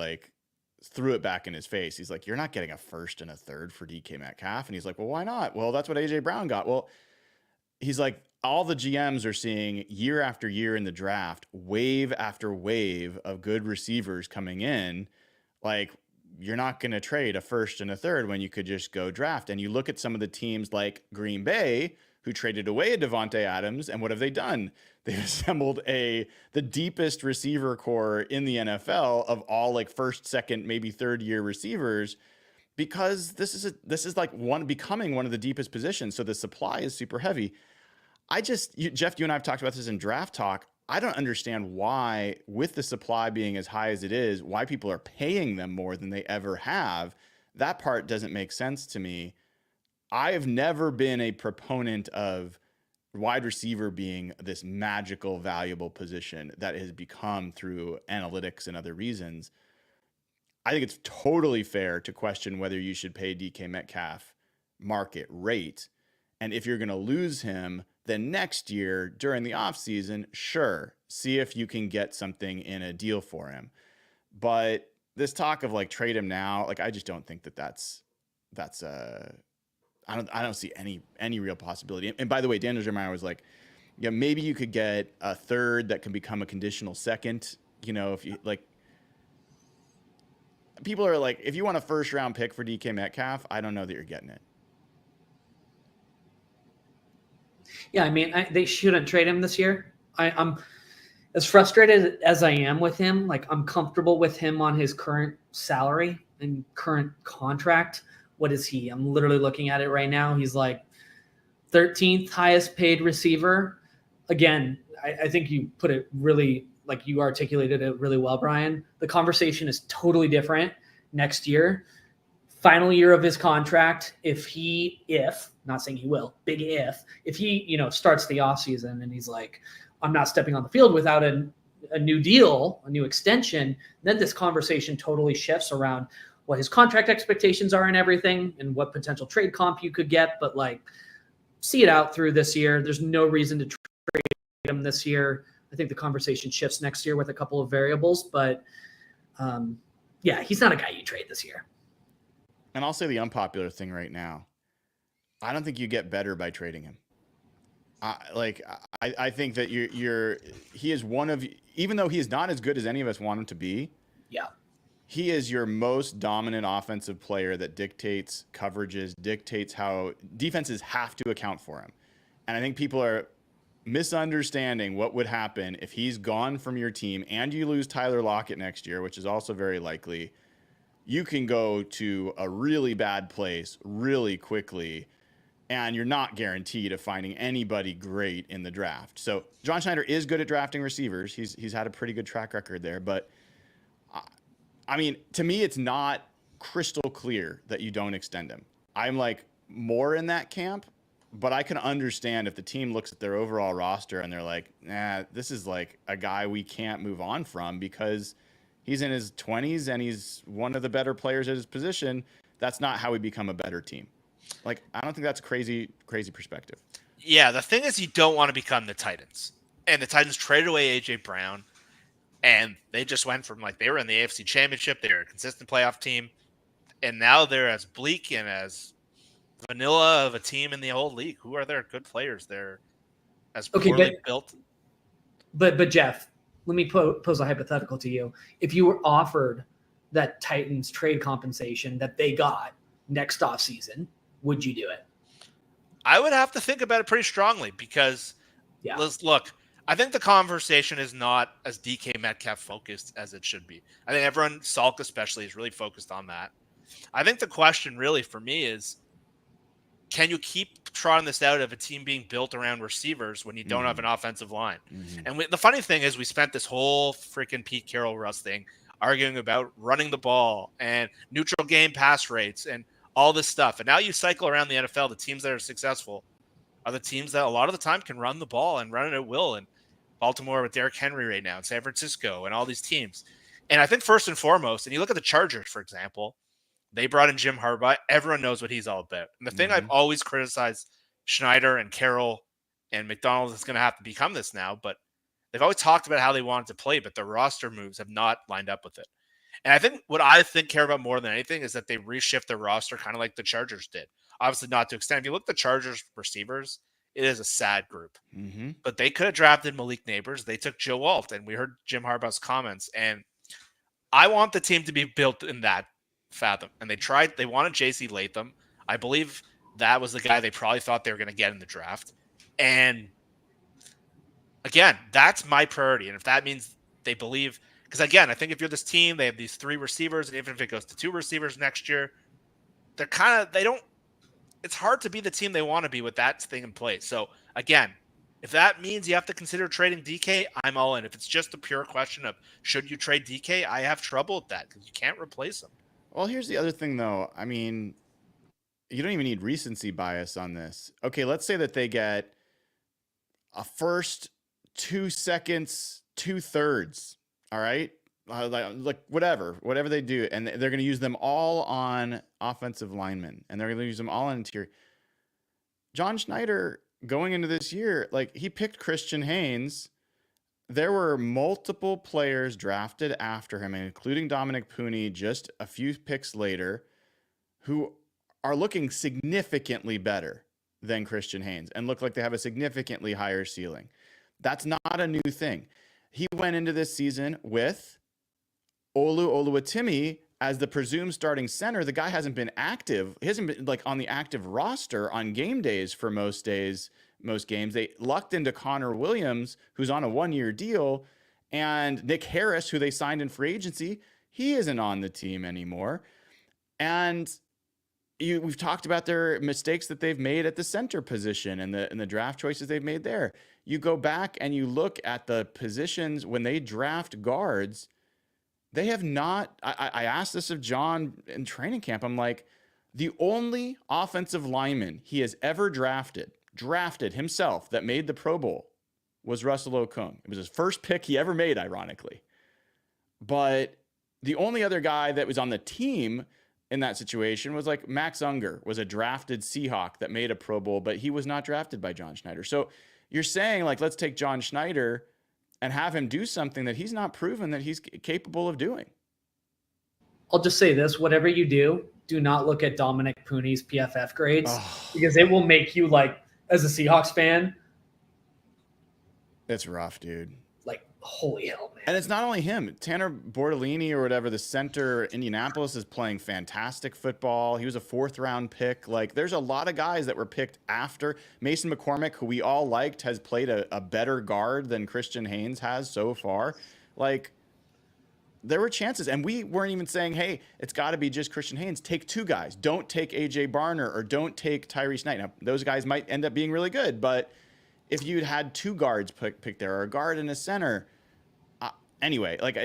S1: threw it back in his face. He's like, you're not getting a first and a third for DK Metcalf. And he's like, well, why not? Well, that's what AJ Brown got. Well, he's like, all the GMs are seeing year after year in the draft, wave after wave of good receivers coming in. Like, you're not going to trade a first and a third when you could just go draft. And you look at some of the teams like Green Bay, who traded away a Devontae Adams, and what have they done? They've assembled the deepest receiver core in the NFL of all first, second, maybe third year receivers, because this is becoming one of the deepest positions. So the supply is super heavy. Jeff, you and I have talked about this in draft talk. I don't understand why, with the supply being as high as it is, why people are paying them more than they ever have. That part doesn't make sense to me. I have never been a proponent of wide receiver being this magical, valuable position that has become through analytics and other reasons. I think it's totally fair to question whether you should pay DK Metcalf market rate. And if you're going to lose him, then next year during the offseason, sure, see if you can get something in a deal for him. But this talk of trade him now, I just don't think that's I don't see any real possibility. And by the way, Daniel Jeremiah was like, yeah, maybe you could get a third that can become a conditional second. If you people are like, if you want a first round pick for DK Metcalf, I don't know that you're getting it.
S2: Yeah, I mean, they shouldn't trade him this year. I'm as frustrated as I am with him. I'm comfortable with him on his current salary and current contract. What is he? I'm literally looking at it right now. He's 13th highest paid receiver. Again, I think you put it really, you articulated it really well, Brian. The conversation is totally different next year. Final year of his contract. If not saying he will, if he, starts the offseason and he's like, I'm not stepping on the field without a a new deal, a new extension, then this conversation totally shifts around what his contract expectations are and everything and what potential trade comp you could get. But like, see it out through this year. There's no reason to trade him this year. I think the conversation shifts next year with a couple of variables, but yeah, he's not a guy you trade this year.
S1: And I'll say the unpopular thing right now. I don't think you get better by trading him. I think that he is one of, even though he is not as good as any of us want him to be.
S2: Yeah.
S1: He is your most dominant offensive player that dictates coverages, dictates how defenses have to account for him. And I think people are misunderstanding what would happen if he's gone from your team and you lose Tyler Lockett next year, which is also very likely. You can go to a really bad place really quickly, and you're not guaranteed of finding anybody great in the draft. So John Schneider is good at drafting receivers. He's had a pretty good track record there, but I mean, to me, it's not crystal clear that you don't extend him. I'm like more in that camp, but I can understand if the team looks at their overall roster and they're like, nah, this is like a guy we can't move on from because he's in his 20s and he's one of the better players at his position. That's not how we become a better team. Like, I don't think that's crazy perspective.
S3: Yeah, the thing is you don't want to become the Titans. And the Titans traded away A.J. Brown. And they just went from like they were in the AFC Championship, they were a consistent playoff team, and now they're as bleak and as vanilla of a team in the whole league. Who are their good players? They're as poorly built.
S2: But Jeff, let me pose a hypothetical to you. If you were offered that Titans trade compensation that they got next offseason, would you do it?
S3: I would have to think about it pretty strongly because let's look. I think the conversation is not as DK Metcalf focused as it should be. I think everyone, Salk especially, is really focused on that. I think the question really for me is, can you keep trotting this out of a team being built around receivers when you don't have an offensive line? And the funny thing is we spent this whole freaking Pete Carroll Russ thing arguing about running the ball and neutral game pass rates and all this stuff. And now you cycle around the NFL, the teams that are successful are the teams that a lot of the time can run the ball and run it at will. And Baltimore with Derrick Henry right now, and San Francisco, and all these teams. And I think first and foremost, and you look at the Chargers, for example, they brought in Jim Harbaugh. Everyone knows what he's all about. And the thing I've always criticized Schneider and Carroll and McDonald is going to have to become this now, but they've always talked about how they wanted to play, but their roster moves have not lined up with it. And I think what I care about more than anything is that they reshift their roster kind of like the Chargers did. Obviously not to extend. If you look at the Chargers receivers, it is a sad group. But they could have drafted Malik Neighbors. They took Joe Alt, and we heard Jim Harbaugh's comments. And I want the team to be built in that fathom. And they wanted J.C. Latham. I believe that was the guy they probably thought they were going to get in the draft. And again, that's my priority. And if that means they believe, because again, I think if you're this team, they have these 3 receivers, and even if it goes to 2 receivers next year, it's hard to be the team they want to be with that thing in place. So again, if that means you have to consider trading DK, I'm all in. If it's just a pure question of should you trade DK, I have trouble with that because you can't replace him.
S1: Well, here's the other thing, though. I mean, you don't even need recency bias on this. Okay, let's say that they get a first, 2 seconds, 2/3. All right, like whatever they do, and they're going to use them all on offensive linemen, and they're going to use them all on interior. John Schneider going into this year, like he picked Christian Haynes. There were multiple players drafted after him, including Dominic Pooney just a few picks later, who are looking significantly better than Christian Haynes and look like they have a significantly higher ceiling. That's not a new thing. He went into this season with Olu Oluwatimi as the presumed starting center. The guy hasn't been active. He hasn't been like on the active roster on game days for most games. They lucked into Connor Williams, who's on a 1-year deal, and Nick Harris, who they signed in free agency. He isn't on the team anymore. And we've talked about their mistakes that they've made at the center position and the draft choices they've made there. You go back and you look at the positions when they draft guards, they have not. I asked this of John in training camp. I'm like, the only offensive lineman he has ever drafted himself that made the Pro Bowl was Russell Okung. It was his first pick he ever made, ironically. But the only other guy that was on the team in that situation was like Max Unger, was a drafted Seahawk that made a Pro Bowl, but he was not drafted by John Schneider. So you're saying, like, let's take John Schneider and have him do something that he's not proven that he's capable of doing.
S2: I'll just say this, whatever you do not look at Dominic Pooney's PFF grades because it will make you, like, as a Seahawks fan.
S1: It's rough, dude.
S2: Like, holy hell, man.
S1: And it's not only him. Tanner Bortolini or whatever, the center Indianapolis, is playing fantastic football. He was a 4th-round pick. Like, there's a lot of guys that were picked after. Mason McCormick, who we all liked, has played a better guard than Christian Haynes has so far. Like, there were chances. And we weren't even saying, hey, it's got to be just Christian Haynes. Take 2 guys. Don't take A.J. Barner or don't take Tyrese Knight. Now, those guys might end up being really good, but if you'd had 2 guards picked there, or a guard and a center, anyway, like,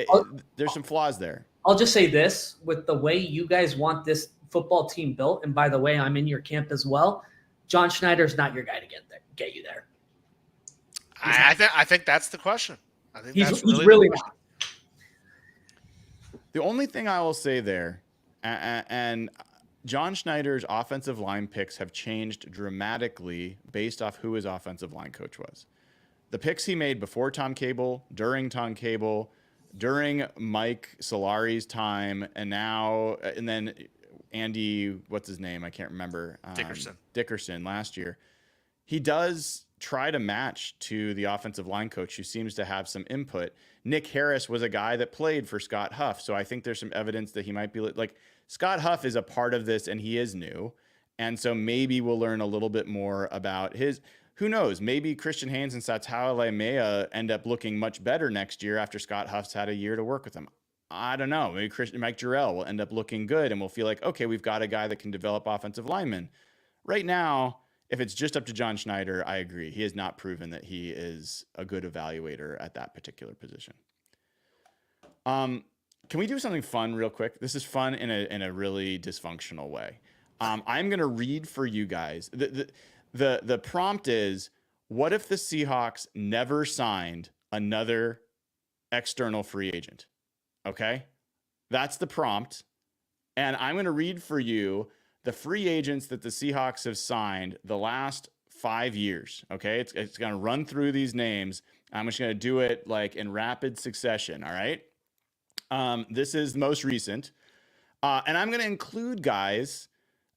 S1: there's some flaws there.
S2: I'll just say this, with the way you guys want this football team built, and by the way, I'm in your camp as well, John Schneider's not your guy to get you there.
S3: I think that's the question. I think
S2: he's
S3: that's
S2: really not.
S1: The only thing I will say there, and John Schneider's offensive line picks have changed dramatically based off who his offensive line coach was. The picks he made before Tom Cable, during Tom Cable, during Mike Solari's time, and then Andy, what's his name? I can't remember. Dickerson last year. He does try to match to the offensive line coach who seems to have some input. Nick Harris was a guy that played for Scott Huff. So I think there's some evidence that he might be like, Scott Huff is a part of this and he is new. And so maybe we'll learn a little bit more about who knows, maybe Christian Haynes and Satao Laimea end up looking much better next year after Scott Huff's had a year to work with him. I don't know. Maybe Mike Jarrell will end up looking good and we'll feel like, okay, we've got a guy that can develop offensive linemen. Right now, if it's just up to John Schneider, I agree. He has not proven that he is a good evaluator at that particular position. Can we do something fun real quick? This is fun in a really dysfunctional way. I'm going to read for you guys. The prompt is, what if the Seahawks never signed another external free agent? Okay? That's the prompt. And I'm going to read for you the free agents that the Seahawks have signed the last 5 years. Okay? It's going to run through these names. I'm just going to do it like in rapid succession. All right? This is the most recent. And I'm going to include guys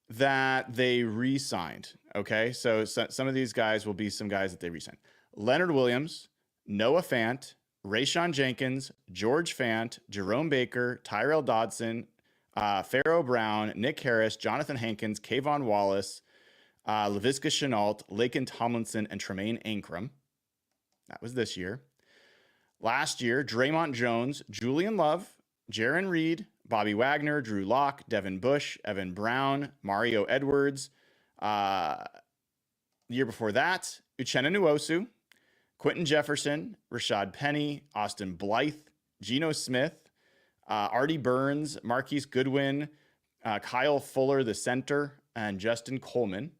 S1: that they re-signed. Okay, so some of these guys will be some guys that they re-signed. Leonard Williams, Noah Fant, Rayshon Jenkins, George Fant, Jerome Baker, Tyrell Dodson, Pharaoh Brown, Nick Harris, Jonathan Hankins, Kayvon Wallace, Laviska Shenault, Laken Tomlinson, and Tremaine Ankrum. That was this year. Last year, Draymond Jones, Julian Love, Jaron Reed, Bobby Wagner, Drew Lock, Devin Bush, Evan Brown, Mario Edwards. The year before that, Uchenna Nwosu, Quentin Jefferson, Rashad Penny, Austin Blythe, Geno Smith, Artie Burns, Marquise Goodwin, Kyle Fuller, the center, and Justin Coleman.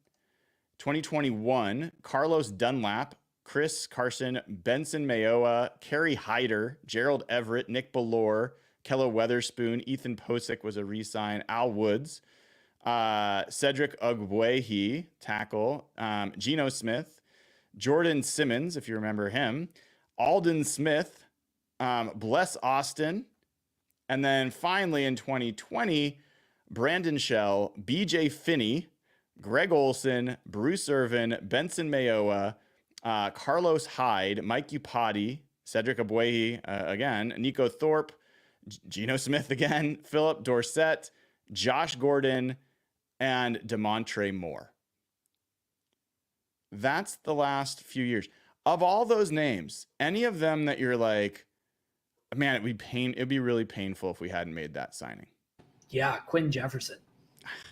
S1: 2021, Carlos Dunlap, Chris Carson, Benson Mayoa, Kerry Hyder, Gerald Everett, Nick Ballore, Kello Weatherspoon, Ethan Posick was a re-sign, Al Woods, Cedric Ogbuehi, tackle, Geno Smith, Jordan Simmons, if you remember him, Alden Smith, Bless Austin, and then finally in 2020, Brandon Shell, BJ Finney, Greg Olson, Bruce Irvin, Benson Mayoa, Carlos Hyde, Mike Upati, Cedric Ogbuehi again, Nico Thorpe, Geno Smith again, Philip Dorsett, Josh Gordon, and DeMontre Moore. That's the last few years. Of all those names, any of them that you're like, man, it'd be really painful if we hadn't made that signing.
S2: Yeah, Quentin Jefferson.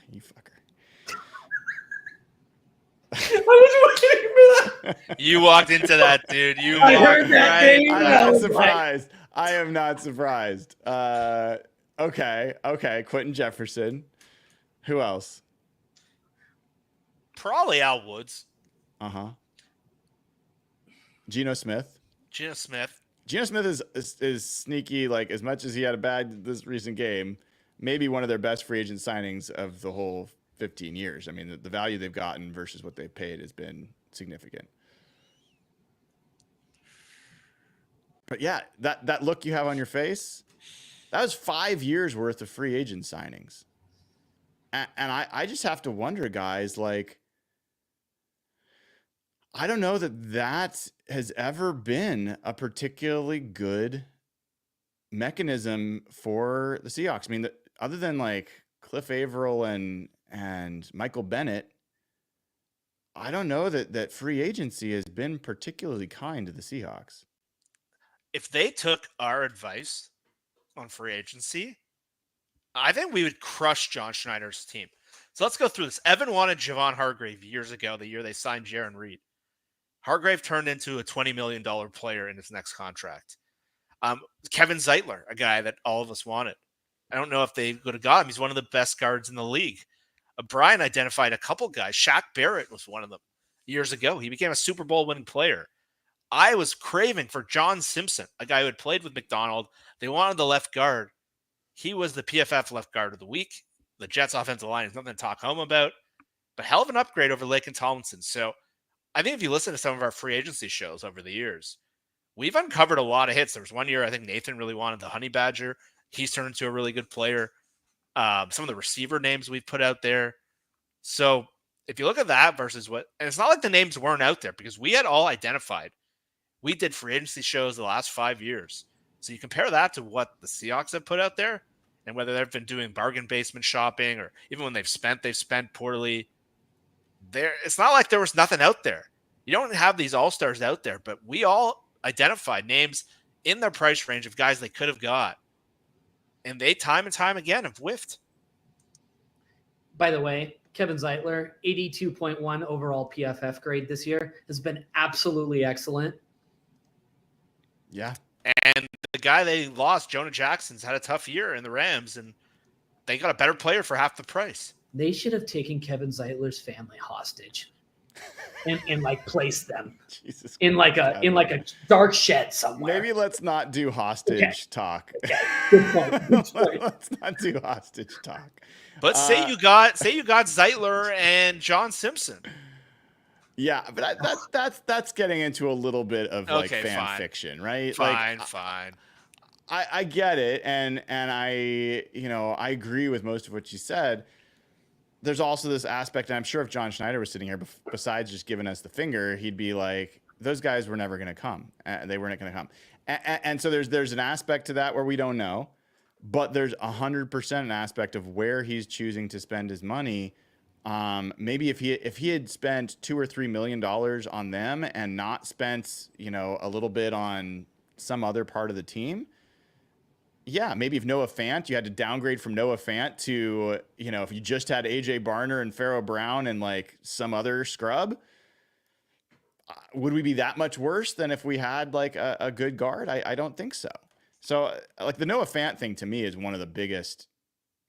S1: You fucker.
S2: I was waiting for that.
S3: You walked into that, dude.
S2: I heard that name.
S1: I'm not surprised. I am not surprised. Okay. Quentin Jefferson. Who else?
S3: Probably Al Woods.
S1: Uh-huh. Geno Smith.
S3: Geno Smith.
S1: Geno Smith is sneaky. Like, as much as he had a bad this recent game, maybe one of their best free agent signings of the whole 15 years. I mean, the value they've gotten versus what they've paid has been significant. But yeah, that look you have on your face, that was 5 years worth of free agent signings. And I just have to wonder, guys, like, I don't know that has ever been a particularly good mechanism for the Seahawks. I mean, other than like Cliff Averill and Michael Bennett, I don't know that free agency has been particularly kind to the Seahawks.
S3: If they took our advice on free agency, I think we would crush John Schneider's team. So let's go through this. Evan wanted Javon Hargrave years ago, the year they signed Jaron Reed. Hargrave turned into a $20 million player in his next contract. Kevin Zeitler, a guy that all of us wanted. I don't know if they would have got him. He's one of the best guards in the league. Brian identified a couple guys. Shaq Barrett was one of them years ago. He became a Super Bowl winning player. I was craving for John Simpson, a guy who had played with McDonald. They wanted the left guard. He was the PFF left guard of the week. The Jets offensive line is nothing to talk home about, but hell of an upgrade over Laken Tomlinson. So I think if you listen to some of our free agency shows over the years, we've uncovered a lot of hits. There was one year I think Nathan really wanted the Honey Badger. He's turned into a really good player. Some of the receiver names we've put out there. So if you look at that versus and it's not like the names weren't out there because we had all identified. We did free agency shows the last 5 years. So you compare that to what the Seahawks have put out there and whether they've been doing bargain basement shopping or even when they've spent poorly. It's not like there was nothing out there. You don't have these all-stars out there, but we all identified names in their price range of guys they could have got. And they time and time again have whiffed.
S2: By the way, Kevin Zeitler, 82.1 overall PFF grade this year, has been absolutely excellent.
S1: Yeah.
S3: And the guy they lost, Jonah Jackson's had a tough year in the Rams, and they got a better player for half the price.
S2: They should have taken Kevin Zeitler's family hostage and like placed them
S1: Jesus
S2: in like a dark shed somewhere.
S1: Maybe let's not do hostage talk.
S2: Okay. Good point. Good point.
S1: Let's not do hostage talk.
S3: But say you got Zeitler and John Simpson.
S1: Yeah, but that's getting into a little bit of like fan fiction, right?
S3: Fine.
S1: I get it, and I agree with most of what you said. There's also this aspect, and I'm sure if John Schneider was sitting here, besides just giving us the finger, he'd be like, those guys were never going to come. They weren't going to come. And so there's an aspect to that where we don't know, but there's 100% an aspect of where he's choosing to spend his money. Maybe if he had spent $2 or $3 million on them and not spent, a little bit on some other part of the team. Yeah, maybe if Noah Fant, you had to downgrade from Noah Fant to, if you just had AJ Barner and Pharaoh Brown and like some other scrub, would we be that much worse than if we had like a good guard? I don't think so. So like the Noah Fant thing to me is one of the biggest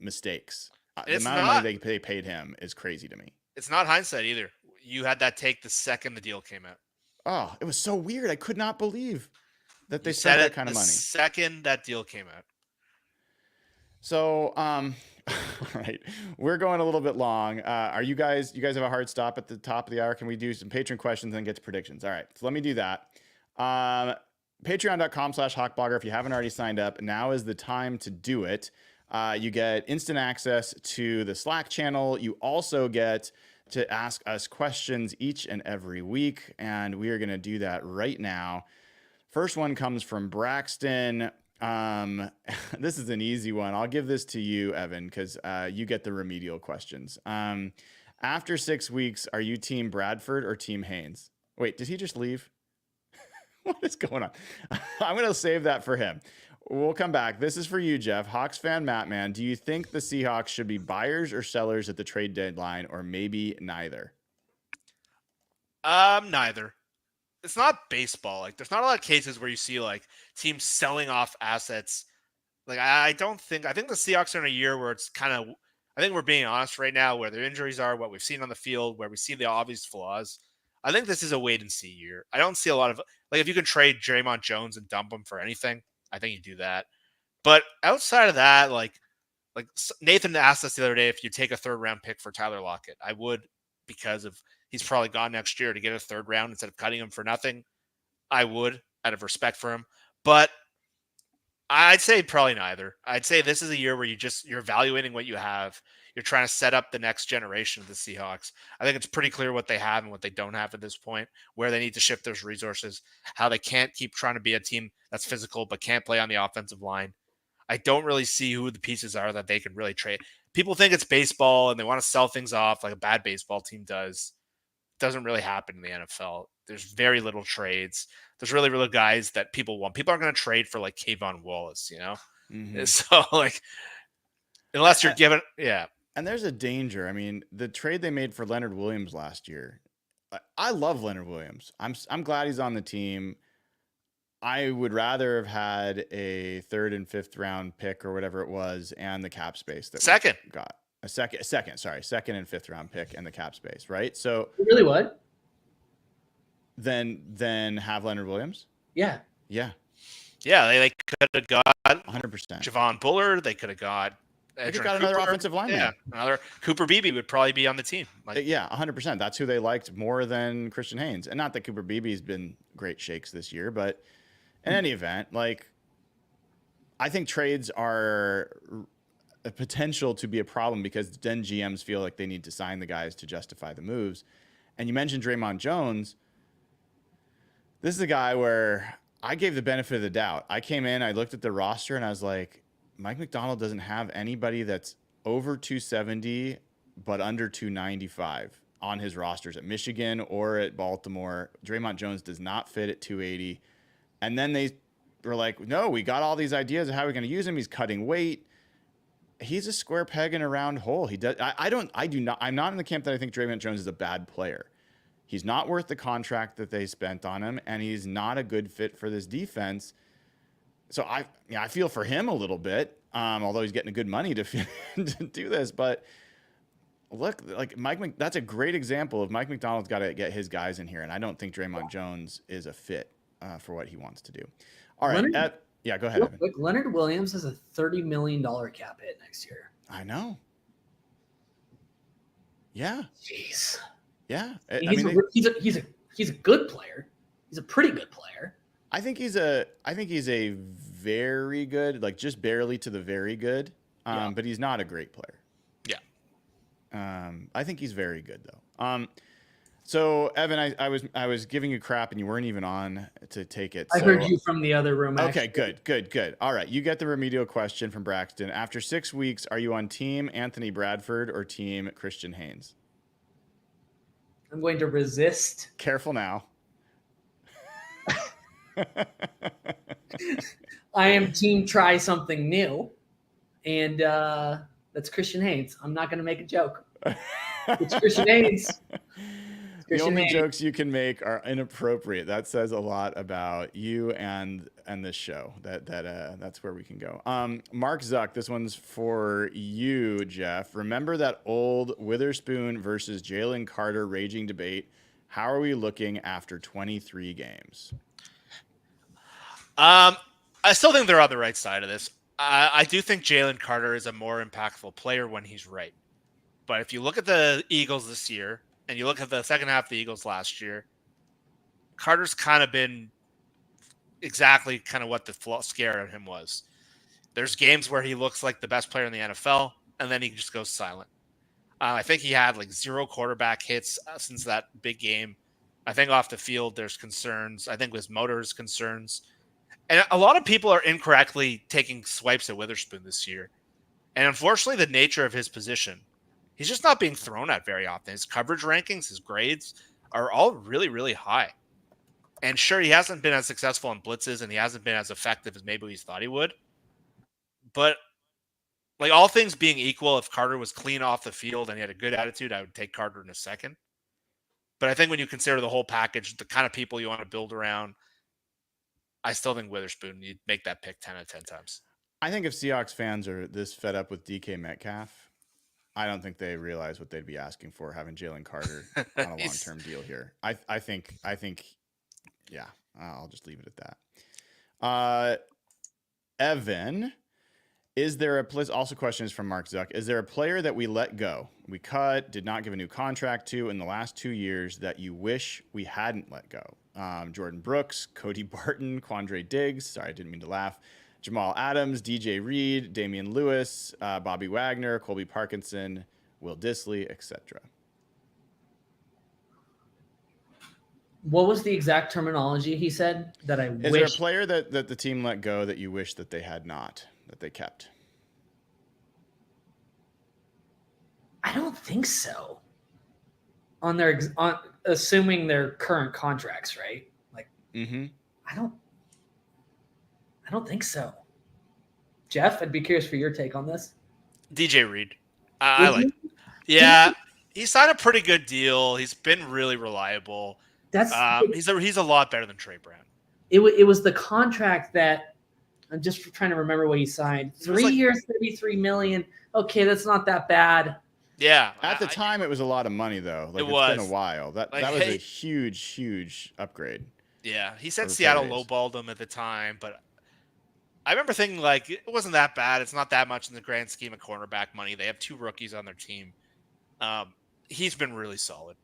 S1: mistakes. The amount of money they paid him is crazy to me.
S3: It's not hindsight either. You had that take the second the deal came out.
S1: Oh, it was so weird. I could not believe that they spent that kind of money.
S3: The second that deal came out.
S1: So, all right, we're going a little bit long. Are you guys have a hard stop at the top of the hour? Can we do some patron questions and then get to predictions? All right, so let me do that. Patreon.com/Hawkblogger. If you haven't already signed up, now is the time to do it. You get instant access to the Slack channel. You also get to ask us questions each and every week, and we are going to do that right now. First one comes from Braxton. This is an easy one. I'll give this to you, Evan, because you get the remedial questions. After 6 weeks, are you Team Bradford or Team Haynes? Wait, did he just leave? What is going on? I'm going to save that for him. We'll come back. This is for you, Jeff. Hawks fan, Matt, man. Do you think the Seahawks should be buyers or sellers at the trade deadline, or maybe neither?
S3: Neither. It's not baseball. Like, there's not a lot of cases where you see like teams selling off assets. Like, I think the Seahawks are in a year where it's kind of, I think we're being honest right now, where their injuries are, what we've seen on the field, where we see the obvious flaws. I think this is a wait and see year. I don't see a lot of like if you can trade Draymond Jones and dump him for anything, I think you do that. But outside of that, like Nathan asked us the other day if you take a 3rd round pick for Tyler Lockett. I would, because of he's probably gone next year, to get a 3rd round instead of cutting him for nothing. I would, out of respect for him. But I'd say probably neither. I'd say this is a year where you're evaluating what you have. You're trying to set up the next generation of the Seahawks. I think it's pretty clear what they have and what they don't have at this point, where they need to shift those resources, how they can't keep trying to be a team that's physical but can't play on the offensive line. I don't really see who the pieces are that they can really trade. People think it's baseball and they want to sell things off like a bad baseball team does. It doesn't really happen in the NFL. There's very little trades. There's really little guys that people want. People aren't going to trade for like Kayvon Wallace, you know?
S1: Mm-hmm.
S3: So like, unless you're given, yeah.
S1: And there's a danger. I mean, the trade they made for Leonard Williams last year, I love Leonard Williams. I'm glad he's on the team. I would rather have had a 3rd and 5th round pick or whatever it was, and the cap space that
S3: second
S1: we got a second and 5th round pick and the cap space, right? So
S2: You really would?
S1: Then have Leonard Williams.
S2: Yeah.
S1: Yeah,
S3: they could have got
S1: 100%.
S3: Javon Bullard. They could have got.
S1: They could have got another offensive lineman.
S3: Yeah, another Cooper Beebe would probably be on the team. Like,
S1: yeah, 100%. That's who they liked more than Christian Haynes. And not that Cooper Beebe's been great shakes this year, but in any event, like, I think trades are a potential to be a problem because then GMs feel like they need to sign the guys to justify the moves. And you mentioned Draymond Jones. This is a guy where I gave the benefit of the doubt. I came in, I looked at the roster, and I was like, Mike Macdonald doesn't have anybody that's over 270 but under 295 on his rosters at Michigan or at Baltimore. Draymond Jones does not fit at 280. And then they were like, no, we got all these ideas of how we're going to use him. He's cutting weight. He's a square peg in a round hole. I'm not in the camp that I think Draymond Jones is a bad player. He's not worth the contract that they spent on him, and he's not a good fit for this defense. So I feel for him a little bit, although he's getting good money to do this. But look, like that's a great example of Mike Macdonald's got to get his guys in here, and I don't think Draymond Jones is a fit for what he wants to do. All right, yeah, go ahead.
S2: Real quick, Leonard Williams has a $30 million cap hit next year.
S1: I know. Yeah.
S2: Jeez.
S1: Yeah.
S2: He's a good player. He's a pretty good player.
S1: I think he's a very good, like just barely to the very good, but he's not a great player.
S3: Yeah.
S1: I think he's very good though. So Evan, I was giving you crap and you weren't even on to take it.
S2: I heard you from the other room.
S1: Okay, good. All right, you get the remedial question from Braxton. After 6 weeks, are you on team Anthony Bradford or team Christian Haynes?
S2: I'm going to resist.
S1: Careful now.
S2: I am team try something new, and that's Christian Haynes. I'm not going to make a joke. It's Christian Haynes.
S1: The only jokes you can make are inappropriate. That says a lot about you and this show. That's where we can go. Mark Zuck, this one's for you, Jeff. Remember that old Witherspoon versus Jalen Carter raging debate? How are we looking after 23 games?
S3: I still think they're on the right side of this. I do think Jalen Carter is a more impactful player when he's right. But if you look at the Eagles this year, and you look at the second half of the Eagles last year, Carter's kind of been exactly kind of what the scare of him was. There's games where he looks like the best player in the NFL, and then he just goes silent. I think he had like 0 quarterback hits since that big game. I think off the field there's concerns. I think his motor is concerns. And a lot of people are incorrectly taking swipes at Witherspoon this year. And unfortunately, the nature of his position, he's just not being thrown at very often. His coverage rankings, his grades are all really, really high. And sure, he hasn't been as successful in blitzes and he hasn't been as effective as maybe we thought he would. But like all things being equal, if Carter was clean off the field and he had a good attitude, I would take Carter in a second. But I think when you consider the whole package, the kind of people you want to build around, I still think Witherspoon, you'd make that pick 10 out of 10 times.
S1: I think if Seahawks fans are this fed up with DK Metcalf, I don't think they realize what they'd be asking for having Jalen Carter on a long-term deal here. I think, yeah, I'll just leave it at that. Evan, is there also questions from Mark Zuck? Is there a player that we let go, we cut, did not give a new contract to in the last 2 years that you wish we hadn't let go? Jordan Brooks, Cody Barton, Quandre Diggs. Sorry, I didn't mean to laugh. Jamal Adams, DJ Reed, Damian Lewis, Bobby Wagner, Colby Parkinson, Will Dissly, etc.
S2: What was the exact terminology he said that I
S1: Is
S2: wish?
S1: there a player that the team let go that you wish that they had not, that they kept?
S2: I don't think so. On assuming their current contracts, right? Like, I don't think so. Jeff, I'd be curious for your take on this.
S3: DJ Reed. I like. Yeah, he signed a pretty good deal. He's been really reliable. He's a lot better than Trey Brown.
S2: It was the contract that I'm just trying to remember what he signed. 3 years, $33 million. Okay, that's not that bad.
S3: Yeah.
S1: At the time, it was a lot of money, though. Like, it's been a while. That was a huge upgrade.
S3: Yeah, he said Seattle lowballed him at the time, but I remember thinking, like, it wasn't that bad. It's not that much in the grand scheme of cornerback money. They have 2 rookies on their team. He's been really solid.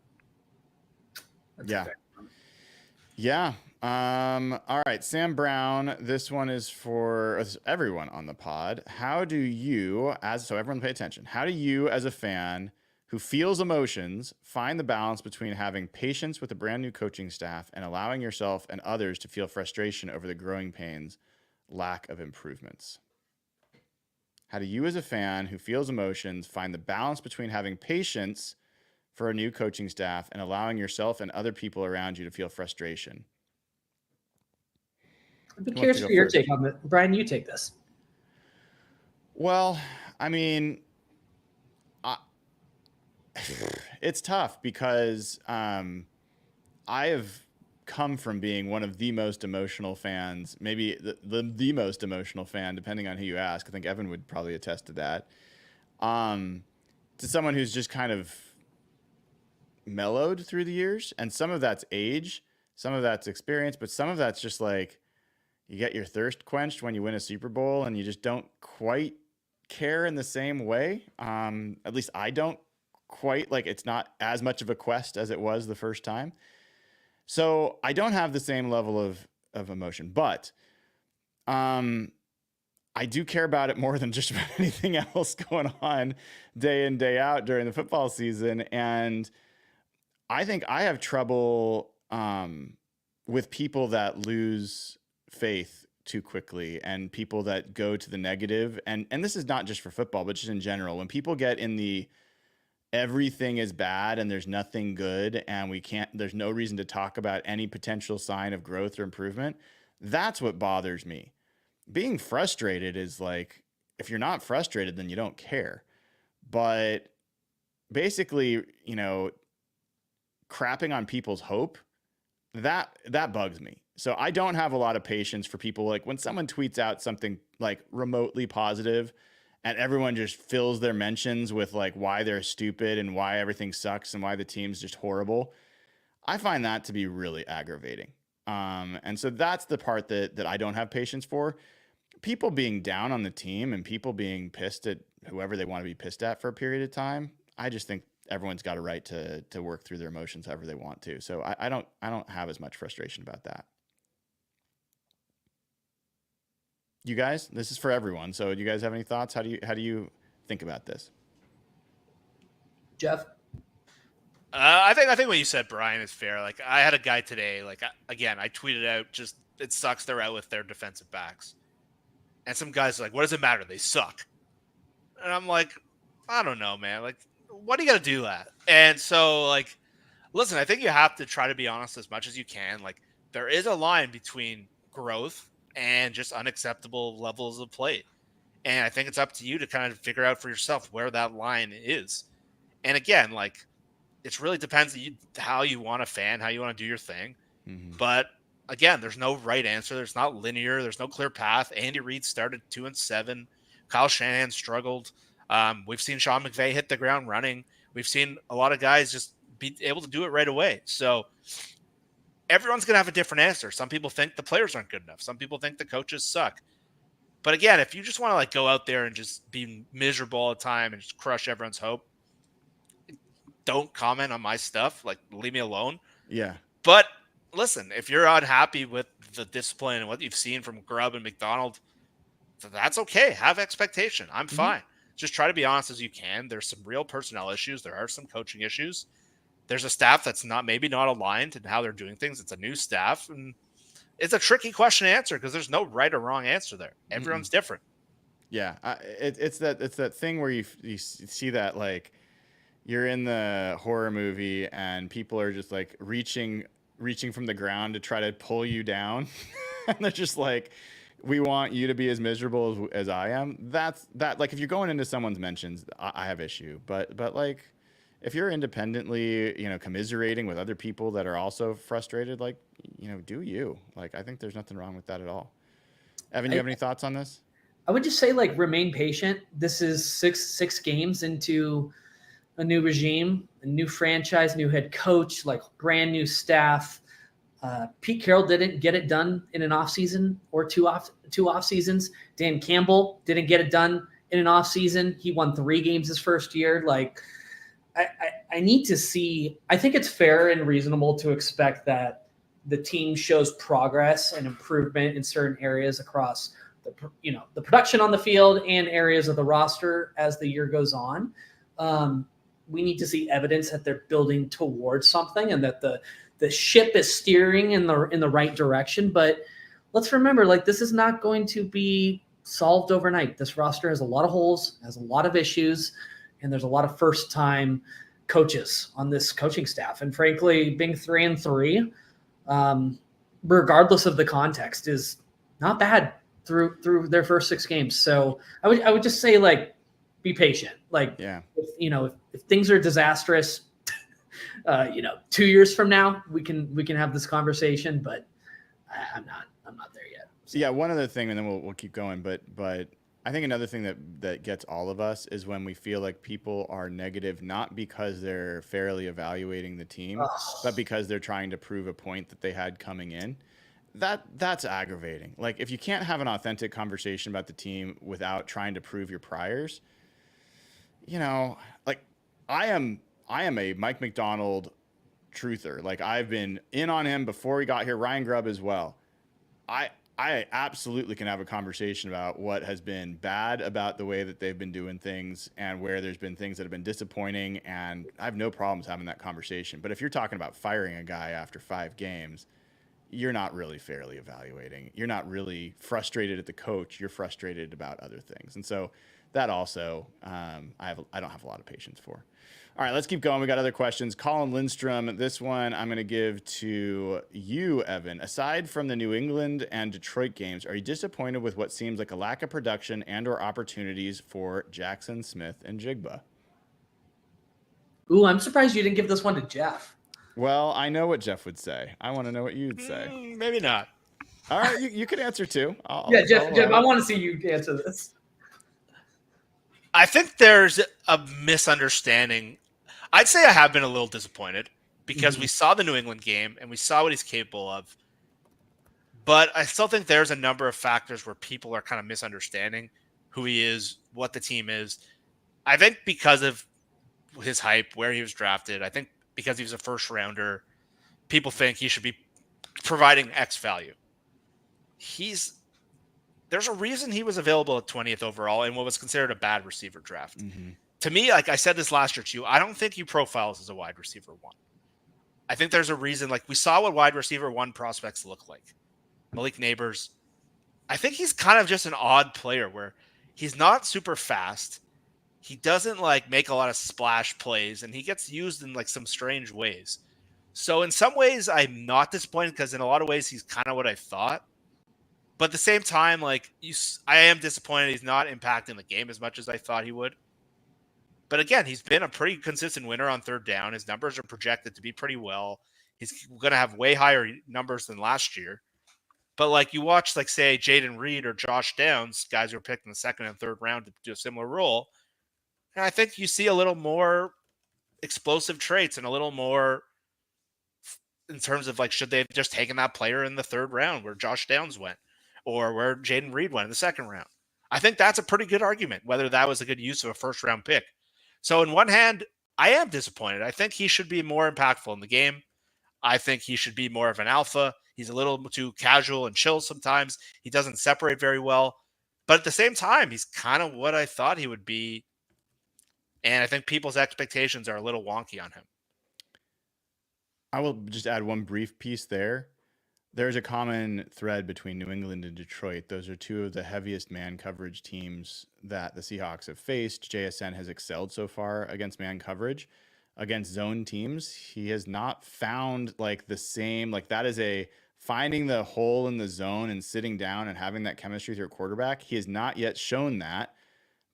S1: Yeah. All right, Sam Brown. This one is for everyone on the pod. How do you, so everyone pay attention. How do you, as a fan who feels emotions, find the balance between having patience with a brand new coaching staff and allowing yourself and others to feel frustration over the growing pains, lack of improvements? How do you, as a fan who feels emotions, find the balance between having patience for a new coaching staff and allowing yourself and other people around you to feel frustration?
S2: I'd be curious for your take on it. Brian, you take this.
S1: Well, I mean, it's tough because I have come from being one of the most emotional fans, maybe the most emotional fan, depending on who you ask. I think Evan would probably attest to that. To someone who's just kind of mellowed through the years, and some of that's age, some of that's experience, but some of that's just like you get your thirst quenched when you win a Super Bowl and you just don't quite care in the same way. At least I don't quite, like, it's not as much of a quest as it was the first time. So I don't have the same level of emotion, but I do care about it more than just about anything else going on day in, day out during the football season. And I think I have trouble with people that lose faith too quickly and people that go to the negative. And this is not just for football, but just in general. When people get in the everything is bad and there's nothing good and there's no reason to talk about any potential sign of growth or improvement, that's what bothers me. Being frustrated is like, if you're not frustrated, then you don't care. But basically, crapping on people's hope, that bugs me. So I don't have a lot of patience for people. Like when someone tweets out something like remotely positive and everyone just fills their mentions with like why they're stupid and why everything sucks and why the team's just horrible, I find that to be really aggravating. And so that's the part that I don't have patience for. People being down on the team and people being pissed at whoever they want to be pissed at for a period of time, I just think everyone's got a right to work through their emotions however they want to. So I don't have as much frustration about that. You guys, this is for everyone. So do you guys have any thoughts? How do you think about this?
S2: Jeff?
S3: I think what you said, Brian, is fair. Like I had a guy today, like again, I tweeted out just, it sucks they're out with their defensive backs. And some guys are like, what does it matter? They suck. And I'm like, I don't know, man. Like, what do you got to do that? And so, like, listen, I think you have to try to be honest as much as you can. Like, there is a line between growth and just unacceptable levels of play. And I think it's up to you to kind of figure out for yourself where that line is. And again, like, it really depends how you want to fan, how you want to do your thing. Mm-hmm. But again, there's no right answer. There's not linear. There's no clear path. Andy Reid started 2-7. Kyle Shanahan struggled. We've seen Sean McVay hit the ground running. We've seen a lot of guys just be able to do it right away. So everyone's going to have a different answer. Some people think the players aren't good enough. Some people think the coaches suck. But again, if you just want to like go out there and just be miserable all the time and just crush everyone's hope, don't comment on my stuff. Like, leave me alone.
S1: Yeah.
S3: But listen, if you're unhappy with the discipline and what you've seen from Grubb and McDonald, that's okay. Have expectation. I'm fine. Just try to be honest as you can. There's some real personnel issues. There are some coaching issues. There's a staff that's maybe not aligned in how they're doing things. It's a new staff, and it's a tricky question to answer because there's no right or wrong answer there. Everyone's different.
S1: Yeah, it's that thing where you see that, like, you're in the horror movie and people are just like reaching from the ground to try to pull you down, and they're just like, we want you to be as miserable as I am. That's like, if you're going into someone's mentions, I have issue, but like, if you're independently, commiserating with other people that are also frustrated, like, do you. Like, I think there's nothing wrong with that at all. Evan, you have any thoughts on this?
S2: I would just say, like, remain patient. This is six games into a new regime, a new franchise, new head coach, like brand new staff. Pete Carroll didn't get it done in an offseason or two off seasons. Dan Campbell didn't get it done in an offseason. He won 3 games his first year. Like, I need to see. I think it's fair and reasonable to expect that the team shows progress and improvement in certain areas across the production on the field and areas of the roster as the year goes on. We need to see evidence that they're building towards something and that the ship is steering in the right direction. But let's remember, like, this is not going to be solved overnight. This roster has a lot of holes, has a lot of issues, and there's a lot of first-time coaches on this coaching staff. And frankly, being 3-3, regardless of the context, is not bad through their first 6 games. So I would just say, like, be patient. Like, if things are disastrous, 2 years from now, we can have this conversation, but I'm not there yet.
S1: So. Yeah. One other thing, and then we'll keep going, but I think another thing that gets all of us is when we feel like people are negative, not because they're fairly evaluating the team, but because they're trying to prove a point that they had coming in. That's aggravating. Like, if you can't have an authentic conversation about the team without trying to prove your priors, like, I am a Mike McDonald truther. Like, I've been in on him before he got here. Ryan Grubb as well. I absolutely can have a conversation about what has been bad about the way that they've been doing things and where there's been things that have been disappointing, and I have no problems having that conversation. But if you're talking about firing a guy after 5 games, you're not really fairly evaluating. You're not really frustrated at the coach. You're frustrated about other things. And so that also, I don't have a lot of patience for. All right, let's keep going. We got other questions. Colin Lindstrom, this one I'm going to give to you, Evan. Aside from the New England and Detroit games, are you disappointed with what seems like a lack of production and or opportunities for Jackson, Smith, and Jigba?
S2: Ooh, I'm surprised you didn't give this one to Jeff.
S1: Well, I know what Jeff would say. I want to know what you'd say.
S3: Maybe not.
S1: All right, you could answer too.
S2: Jeff, I want to see you answer this.
S3: I think there's a misunderstanding. I'd say I have been a little disappointed because we saw the New England game and we saw what he's capable of. But I still think there's a number of factors where people are kind of misunderstanding who he is, what the team is. I think because of his hype, where he was drafted, I think because he was a first rounder, people think he should be providing X value. There's a reason he was available at 20th overall in what was considered a bad receiver draft. To me, like I said this last year to you, I don't think he profiles as a wide receiver 1. I think there's a reason. Like, we saw what wide receiver 1 prospects look like. Malik Neighbors. I think he's kind of just an odd player where he's not super fast. He doesn't like make a lot of splash plays, and he gets used in like some strange ways. So in some ways, I'm not disappointed because in a lot of ways, he's kind of what I thought. But at the same time, like, I am disappointed he's not impacting the game as much as I thought he would. But again, he's been a pretty consistent winner on third down. His numbers are projected to be pretty well. He's going to have way higher numbers than last year. But like, you watch, like, say, Jaden Reed or Josh Downs, guys who were picked in the second and third round to do a similar role. And I think you see a little more explosive traits and a little more in terms of like, should they have just taken that player in the third round where Josh Downs went or where Jaden Reed went in the second round? I think that's a pretty good argument, whether that was a good use of a first round pick. So in one hand, I am disappointed. I think he should be more impactful in the game. I think he should be more of an alpha. He's a little too casual and chill sometimes. He doesn't separate very well. But at the same time, he's kind of what I thought he would be. And I think people's expectations are a little wonky on him.
S1: I will just add one brief piece there. There's a common thread between New England and Detroit. Those are two of the heaviest man coverage teams that the Seahawks have faced. JSN has excelled so far against man coverage. Against zone teams, he has not found like the same, like that is a finding the hole in the zone and sitting down and having that chemistry with your quarterback. He has not yet shown that.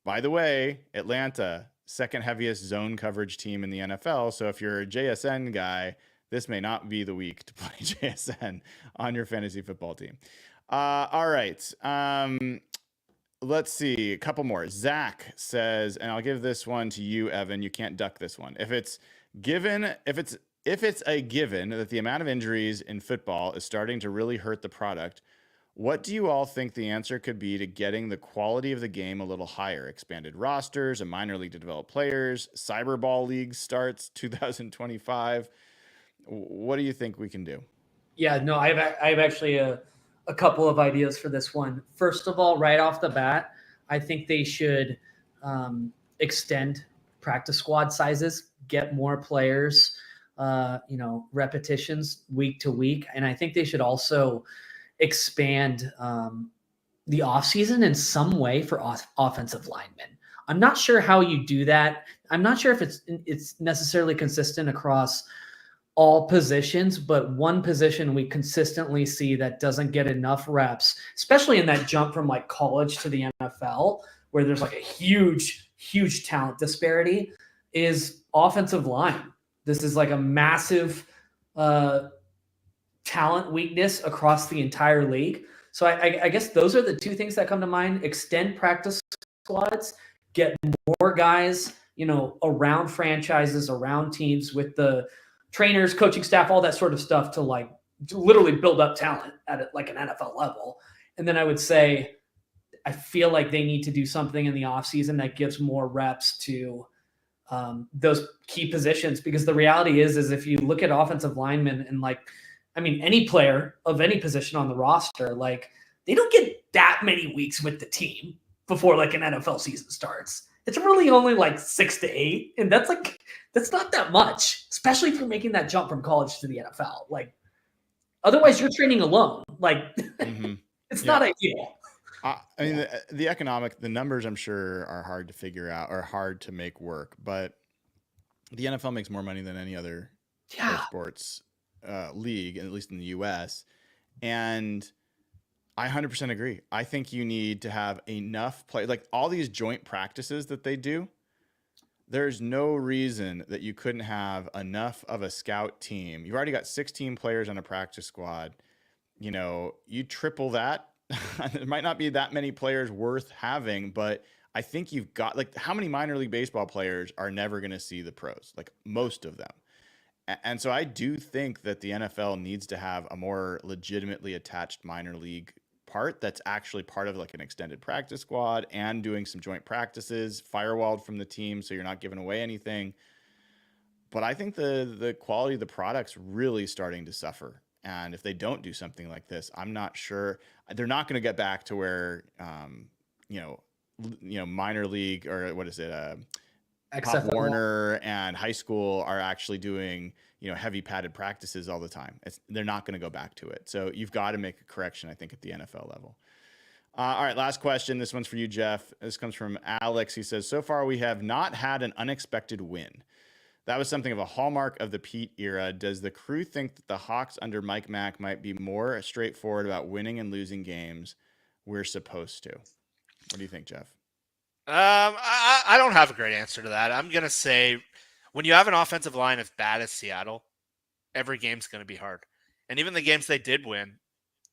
S1: By the way, Atlanta, second heaviest zone coverage team in the NFL. So if you're a JSN guy, this may not be the week to play JSN on your fantasy football team. All right. Let's see. A couple more. Zach says, and I'll give this one to you, Evan. You can't duck this one. If it's a given that the amount of injuries in football is starting to really hurt the product, what do you all think the answer could be to getting the quality of the game a little higher? Expanded rosters, a minor league to develop players, cyberball league starts 2025. What do you think we can do?
S2: Yeah, no, I have actually a couple of ideas for this one. First of all, right off the bat, I think they should extend practice squad sizes, get more players, repetitions week to week. And I think they should also expand the offseason in some way for offensive linemen. I'm not sure how you do that. I'm not sure if it's necessarily consistent across all positions, but one position we consistently see that doesn't get enough reps, especially in that jump from like college to the NFL, where there's like a huge talent disparity, is offensive line. This is like a massive talent weakness across the entire league. So I guess those are the two things that come to mind. Extend practice squads, get more guys, around franchises, around teams with the trainers, coaching staff, all that sort of stuff to like literally build up talent at like an NFL level. And then I would say, I feel like they need to do something in the offseason that gives more reps to those key positions, because the reality is if you look at offensive linemen and any player of any position on the roster, like they don't get that many weeks with the team before like an NFL season starts. It's really only like 6 to 8. And that's not that much, especially if you're making that jump from college to the NFL. Like, otherwise you're training alone. Like, it's not ideal.
S1: The numbers I'm sure are hard to figure out or hard to make work, but the NFL makes more money than any other sports league, at least in the US. And I 100% agree. I think you need to have enough play, like all these joint practices that they do. There's no reason that you couldn't have enough of a scout team. You've already got 16 players on a practice squad. You triple that. There might not be that many players worth having, but I think you've got, like, how many minor league baseball players are never going to see the pros? Like, most of them. And so I do think that the NFL needs to have a more legitimately attached minor league part that's actually part of like an extended practice squad and doing some joint practices, firewalled from the team so you're not giving away anything. But I think the quality of the product's really starting to suffer. And if they don't do something like this, I'm not sure they're not going to get back to where minor league, or what is it, Pop Warner and high school are actually doing heavy padded practices all the time. They're not going to go back to it. So you've got to make a correction, I think, at the NFL level. All right, last question. This one's for you, Jeff. This comes from Alex. He says, so far we have not had an unexpected win. That was something of a hallmark of the Pete era. Does the crew think that the Hawks under Mike Mack might be more straightforward about winning and losing games we're supposed to? What do you think, Jeff?
S3: I don't have a great answer to that. I'm going to say when you have an offensive line as bad as Seattle, every game's going to be hard. And even the games they did win,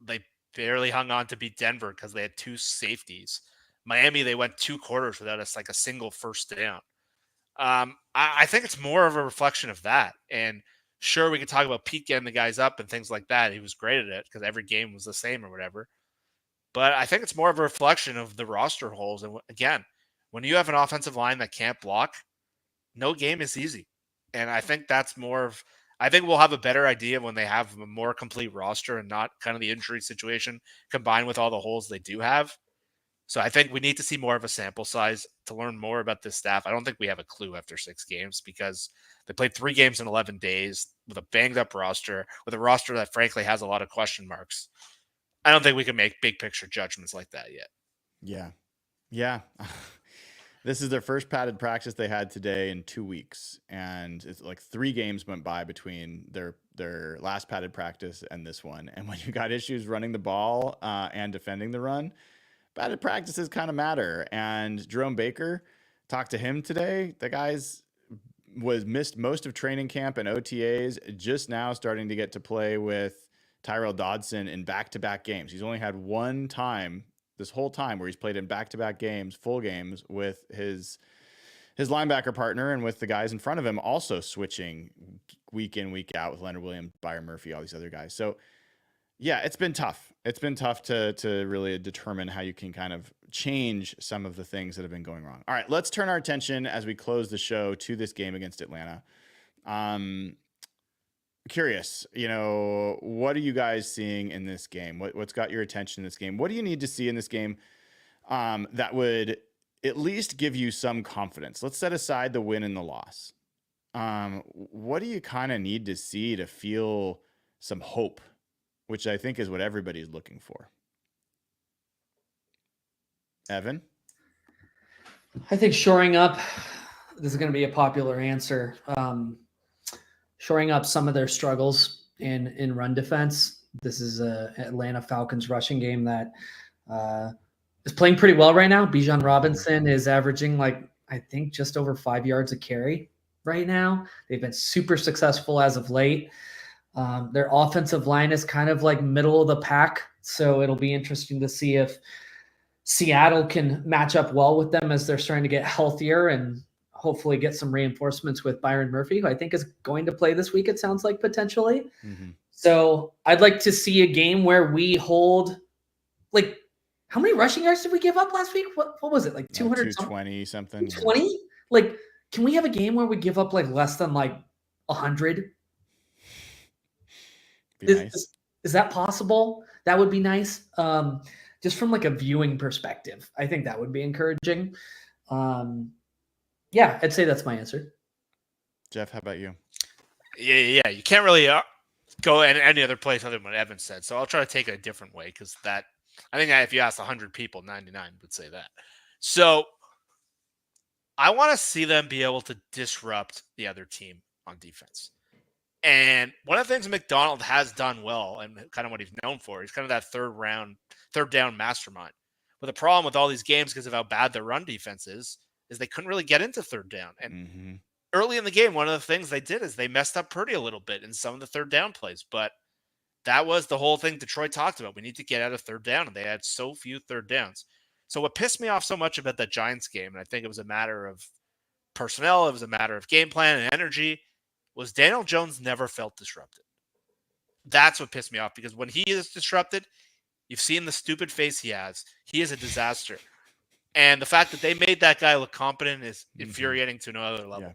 S3: they barely hung on to beat Denver because they had two safeties. Miami, they went 2 quarters without a single first down. I think it's more of a reflection of that. And sure, we could talk about Pete getting the guys up and things like that. He was great at it because every game was the same or whatever. But I think it's more of a reflection of the roster holes. And again, when you have an offensive line that can't block, no game is easy. And I think that's more of, I think we'll have a better idea when they have a more complete roster and not kind of the injury situation combined with all the holes they do have. So I think we need to see more of a sample size to learn more about this staff. I don't think we have a clue after 6 games because they played 3 games in 11 days with a banged up roster, with a roster that frankly has a lot of question marks. I don't think we can make big picture judgments like that yet.
S1: Yeah. Yeah. This is their first padded practice they had today in 2 weeks. And it's like 3 games went by between their last padded practice and this one. And when you got issues running the ball and defending the run, padded practices kind of matter. And Jerome Baker, talked to him today. The guy's missed most of training camp and OTAs, just now starting to get to play with Tyrell Dodson in back-to-back games. He's only had one time this whole time where he's played in back-to-back games, full games, with his linebacker partner and with the guys in front of him also switching week in, week out with Leonard Williams, Byron Murphy, all these other guys. So yeah, it's been tough. It's been tough to really determine how you can kind of change some of the things that have been going wrong. All right, let's turn our attention as we close the show to this game against Atlanta. Curious, what are you guys seeing in this game? What's got your attention in this game? What do you need to see in this game that would at least give you some confidence? Let's set aside the win and the loss. What do you kind of need to see to feel some hope, which I think is what everybody's looking for? Evan?
S2: I think shoring up, this is going to be a popular answer. Shoring up some of their struggles in run defense. This is a Atlanta Falcons rushing game that is playing pretty well right now. Bijan Robinson is averaging I think just over 5 yards a carry right now. They've been super successful as of late. Their offensive line is kind of like middle of the pack. So it'll be interesting to see if Seattle can match up well with them as they're starting to get healthier and hopefully get some reinforcements with Byron Murphy, who I think is going to play this week, it sounds like, potentially. Mm-hmm. So I'd like to see a game where we hold, how many rushing yards did we give up last week? What was it, 200
S1: 220 something?
S2: 220? Can we have a game where we give up less than 100?
S1: Nice.
S2: Is that possible? That would be nice. Just from a viewing perspective, I think that would be encouraging. Yeah, I'd say that's my answer.
S1: Jeff, how about you?
S3: Yeah. You can't really go in any other place other than what Evan said. So I'll try to take it a different way because I think if you asked 100 people, 99 would say that. So I want to see them be able to disrupt the other team on defense. And one of the things McDonald has done well and kind of what he's known for, he's kind of that third down mastermind. But the problem with all these games because of how bad their run defense is they couldn't really get into third down. And early in the game, one of the things they did is they messed up Purdy a little bit in some of the third down plays. But that was the whole thing Detroit talked about. We need to get out of third down, and they had so few third downs. So what pissed me off so much about that Giants game, and I think it was a matter of personnel, it was a matter of game plan and energy, was Daniel Jones never felt disrupted. That's what pissed me off because when he is disrupted, you've seen the stupid face he has. He is a disaster. And the fact that they made that guy look competent is infuriating to another level. Yeah.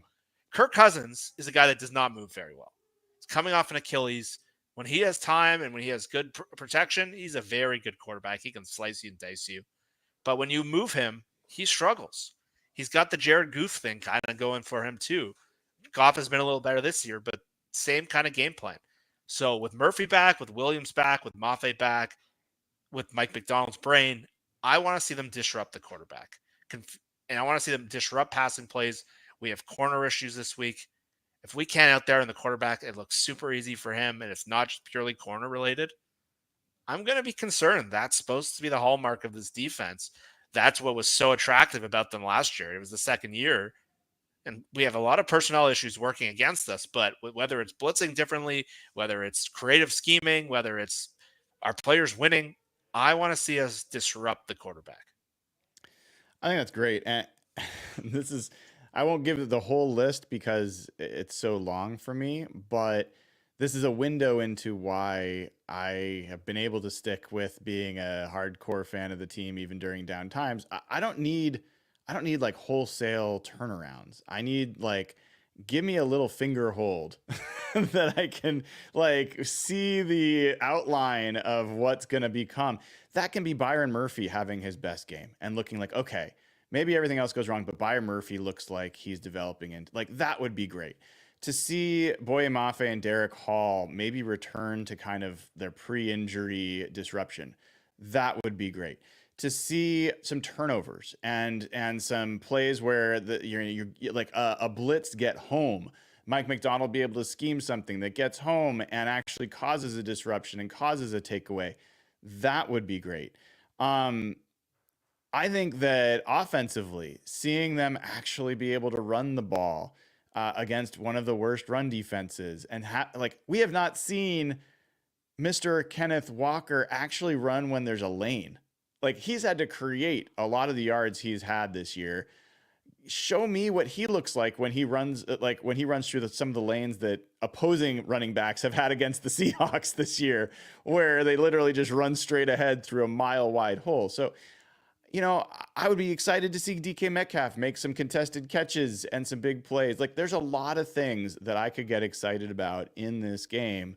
S3: Kirk Cousins is a guy that does not move very well. He's coming off an Achilles. When he has time and when he has good protection, he's a very good quarterback. He can slice you and dice you. But when you move him, he struggles. He's got the Jared Goff thing kind of going for him too. Goff has been a little better this year, but same kind of game plan. So with Murphy back, with Williams back, with Mafe back, with Mike McDonald's brain, I want to see them disrupt the quarterback. And I want to see them disrupt passing plays. We have corner issues this week. If we can't out there in the quarterback, it looks super easy for him, and it's not just purely corner related, I'm going to be concerned. That's supposed to be the hallmark of this defense. That's what was so attractive about them last year. It was the second year. And we have a lot of personnel issues working against us, but whether it's blitzing differently, whether it's creative scheming, whether it's our players winning, I want to see us disrupt the quarterback.
S1: I think that's great. And this is, I won't give the whole list because it's so long for me, but this is a window into why I have been able to stick with being a hardcore fan of the team even during down times. I don't need like wholesale turnarounds. I need like give me a little finger hold that I can like see the outline of what's going to become. That can be Byron Murphy having his best game and looking like, okay, maybe everything else goes wrong, but Byron Murphy looks like he's developing into like that would be great. To see Boye Mafe and Derek Hall maybe return to kind of their pre-injury disruption, that would be great. To see some turnovers and some plays where you're like a blitz get home, Mike McDonald be able to scheme something that gets home and actually causes a disruption and causes a takeaway, that would be great. I think that offensively, seeing them actually be able to run the ball against one of the worst run defenses, and like we have not seen Mr. Kenneth Walker actually run when there's a lane. Like he's had to create a lot of the yards he's had this year. Show me what he looks like when he runs, through some of the lanes that opposing running backs have had against the Seahawks this year, where they literally just run straight ahead through a mile wide hole. So, I would be excited to see DK Metcalf make some contested catches and some big plays. Like there's a lot of things that I could get excited about in this game.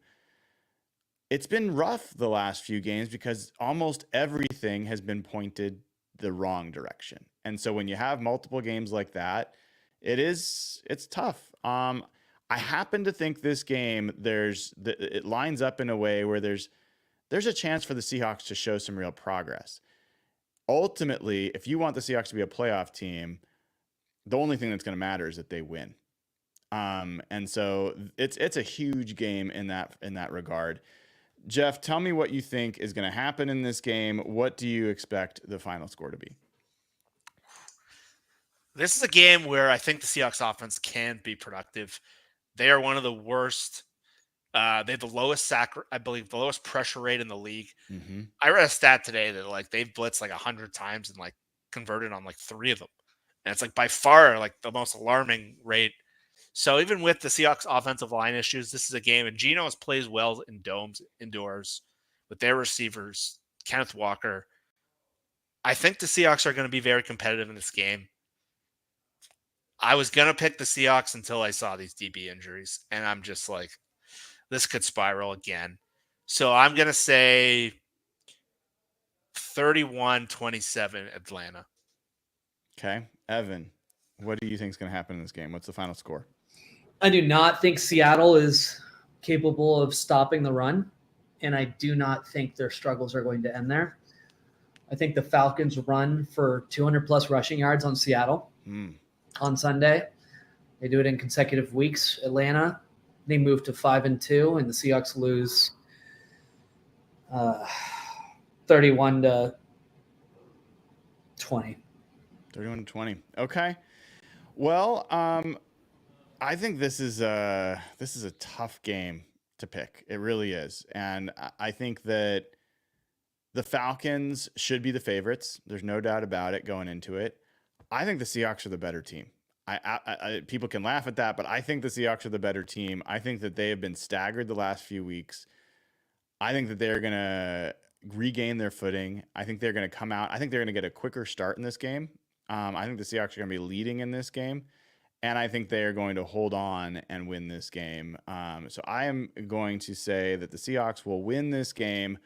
S1: It's been rough the last few games because almost everything has been pointed the wrong direction. And so when you have multiple games like that, it's tough. I happen to think this game, it lines up in a way where there's a chance for the Seahawks to show some real progress. Ultimately, if you want the Seahawks to be a playoff team, the only thing that's going to matter is that they win. And so it's a huge game in that regard. Jeff, tell me what you think is going to happen in this game. What do you expect the final score to be?
S3: This is a game where I think the Seahawks offense can be productive. They are one of the worst. They have the lowest the lowest pressure rate in the league.
S1: Mm-hmm.
S3: I read a stat today that like they've blitzed like 100 times and like converted on like 3 of them. And it's like by far like the most alarming rate. So even with the Seahawks offensive line issues, this is a game, and Geno plays well in domes indoors with their receivers, Kenneth Walker. I think the Seahawks are going to be very competitive in this game. I was going to pick the Seahawks until I saw these DB injuries, and I'm just like, this could spiral again. So I'm going to say 31-27 Atlanta.
S1: Okay. Evan, what do you think is going to happen in this game? What's the final score?
S2: I do not think Seattle is capable of stopping the run, and I do not think their struggles are going to end there. I think the Falcons run for 200-plus rushing yards on Seattle on Sunday. They do it in consecutive weeks. Atlanta, they move to 5-2, and the Seahawks lose 31-20.
S1: 31-20. Okay. Well, I think this is a tough game to pick. It really is. And I think that the Falcons should be the favorites. There's no doubt about it going into it. I think the Seahawks are the better team. People can laugh at that, but I think the Seahawks are the better team. I think that they have been staggered the last few weeks. I think that they're going to regain their footing. I think they're going to come out. I think they're going to get a quicker start in this game. I think the Seahawks are going to be leading in this game. And I think they are going to hold on and win this game. So I am going to say that the Seahawks will win this game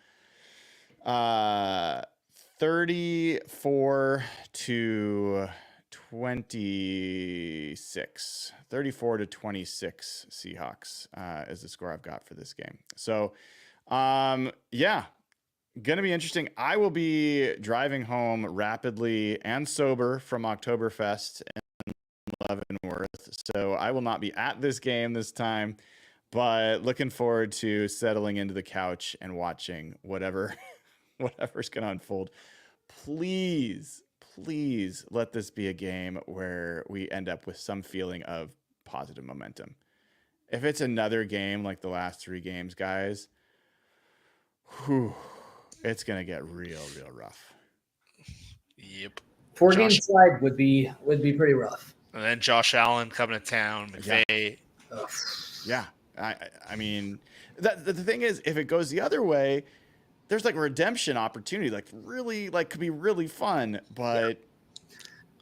S1: 34-26. 34-26 Seahawks is the score I've got for this game. So, yeah, going to be interesting. I will be driving home rapidly and sober from Oktoberfest in Leavenworth. So I will not be at this game this time, but looking forward to settling into the couch and watching whatever's going to unfold. Please let this be a game where we end up with some feeling of positive momentum. If it's another game like the last 3 games, guys, it's going to get real rough.
S3: Yep.
S2: 4-game slide would be pretty rough.
S3: And then Josh Allen coming to town. McVay.
S1: Yeah. I mean, the thing is, if it goes the other way, there's like a redemption opportunity, like really, like could be really fun, but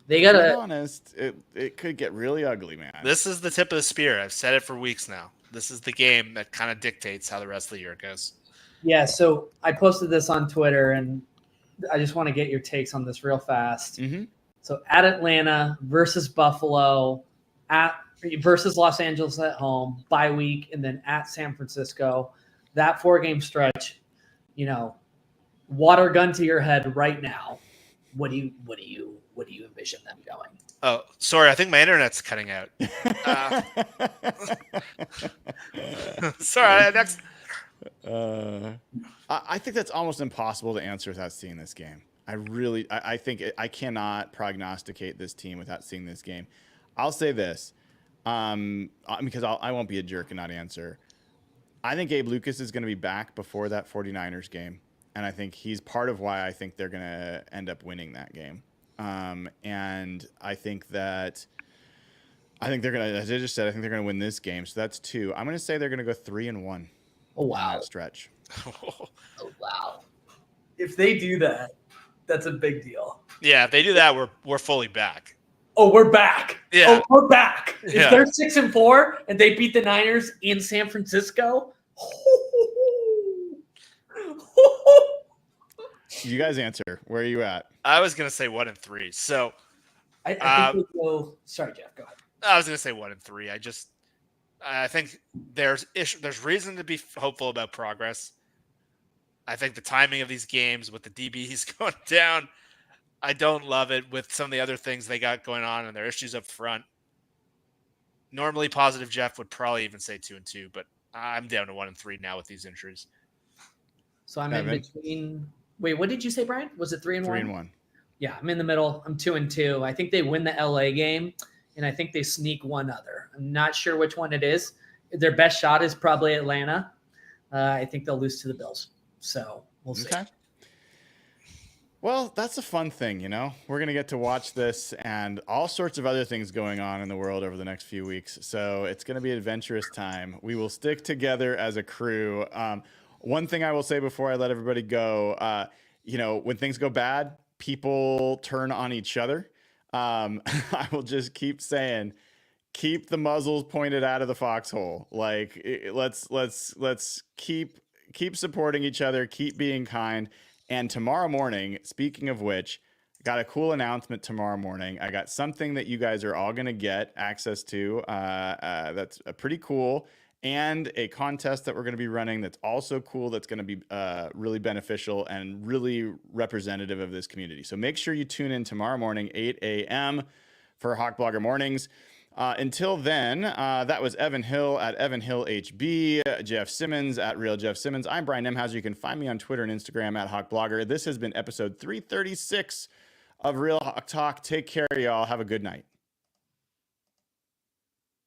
S2: They
S1: to be
S2: gotta.
S1: honest, it could get really ugly, man.
S3: This is the tip of the spear. I've said it for weeks now. This is the game that kind of dictates how the rest of the year goes.
S2: Yeah. So I posted this on Twitter, and I just want to get your takes on this real fast.
S1: Mm-hmm.
S2: So at Atlanta versus Buffalo, versus Los Angeles at home, bye week, and then at San Francisco. That 4-game stretch, water gun to your head right now. What do you envision them going?
S3: Oh, sorry. I think my internet's cutting out. Sorry. Next.
S1: I think that's almost impossible to answer without seeing this game. I think I cannot prognosticate this team without seeing this game. I'll say this, because I won't be a jerk and not answer. I think Abe Lucas is going to be back before that 49ers game, and I think he's part of why I think they're going to end up winning that game. And I think they're going to, as I just said, I think they're going to win this game. So that's 2. I'm going to say they're going to go 3-1.
S2: Oh wow!
S1: On that stretch.
S2: Oh wow! If they do that, that's a big deal.
S3: Yeah, if they do that, we're fully back.
S2: Oh, we're back.
S3: Yeah.
S2: Oh, we're back. If
S3: Yeah.
S2: they're 6-4 and they beat the Niners in San Francisco,
S1: You guys answer. Where are you at?
S3: I was gonna say 1-3. So
S2: I think we go. Sorry, Jeff. Go ahead.
S3: I was gonna say 1-3. I think there's reason to be hopeful about progress. I think the timing of these games with the DBs going down, I don't love it with some of the other things they got going on and their issues up front. Normally positive Jeff would probably even say 2-2, but I'm down to 1-3 now with these injuries.
S2: So I'm in between. Wait, what did you say, Brian? Was it 3-1?
S1: 3-1.
S2: Yeah, I'm in the middle. I'm 2-2. I think they win the LA game, and I think they sneak one other. I'm not sure which one it is. Their best shot is probably Atlanta. I think they'll lose to the Bills. So we'll see.
S1: Okay. Well, that's a fun thing, We're going to get to watch this and all sorts of other things going on in the world over the next few weeks. So it's going to be an adventurous time. We will stick together as a crew. One thing I will say before I let everybody go, when things go bad, people turn on each other. I will just keep saying, keep the muzzles pointed out of the foxhole. Like, let's keep supporting each other, keep being kind. And tomorrow morning, speaking of which, got a cool announcement tomorrow morning. I got something that you guys are all going to get access to. That's pretty cool. And a contest that we're going to be running that's also cool, that's going to be really beneficial and really representative of this community. So make sure you tune in tomorrow morning, 8 a.m. for Hawk Blogger Mornings. Until then, that was Evan Hill at Evan Hill HB, Jeff Simmons at Real Jeff Simmons. I'm Brian Nemhauser. You can find me on Twitter and Instagram at Hawk Blogger. This has been episode 336 of Real Hawk Talk. Take care, y'all. Have a good night.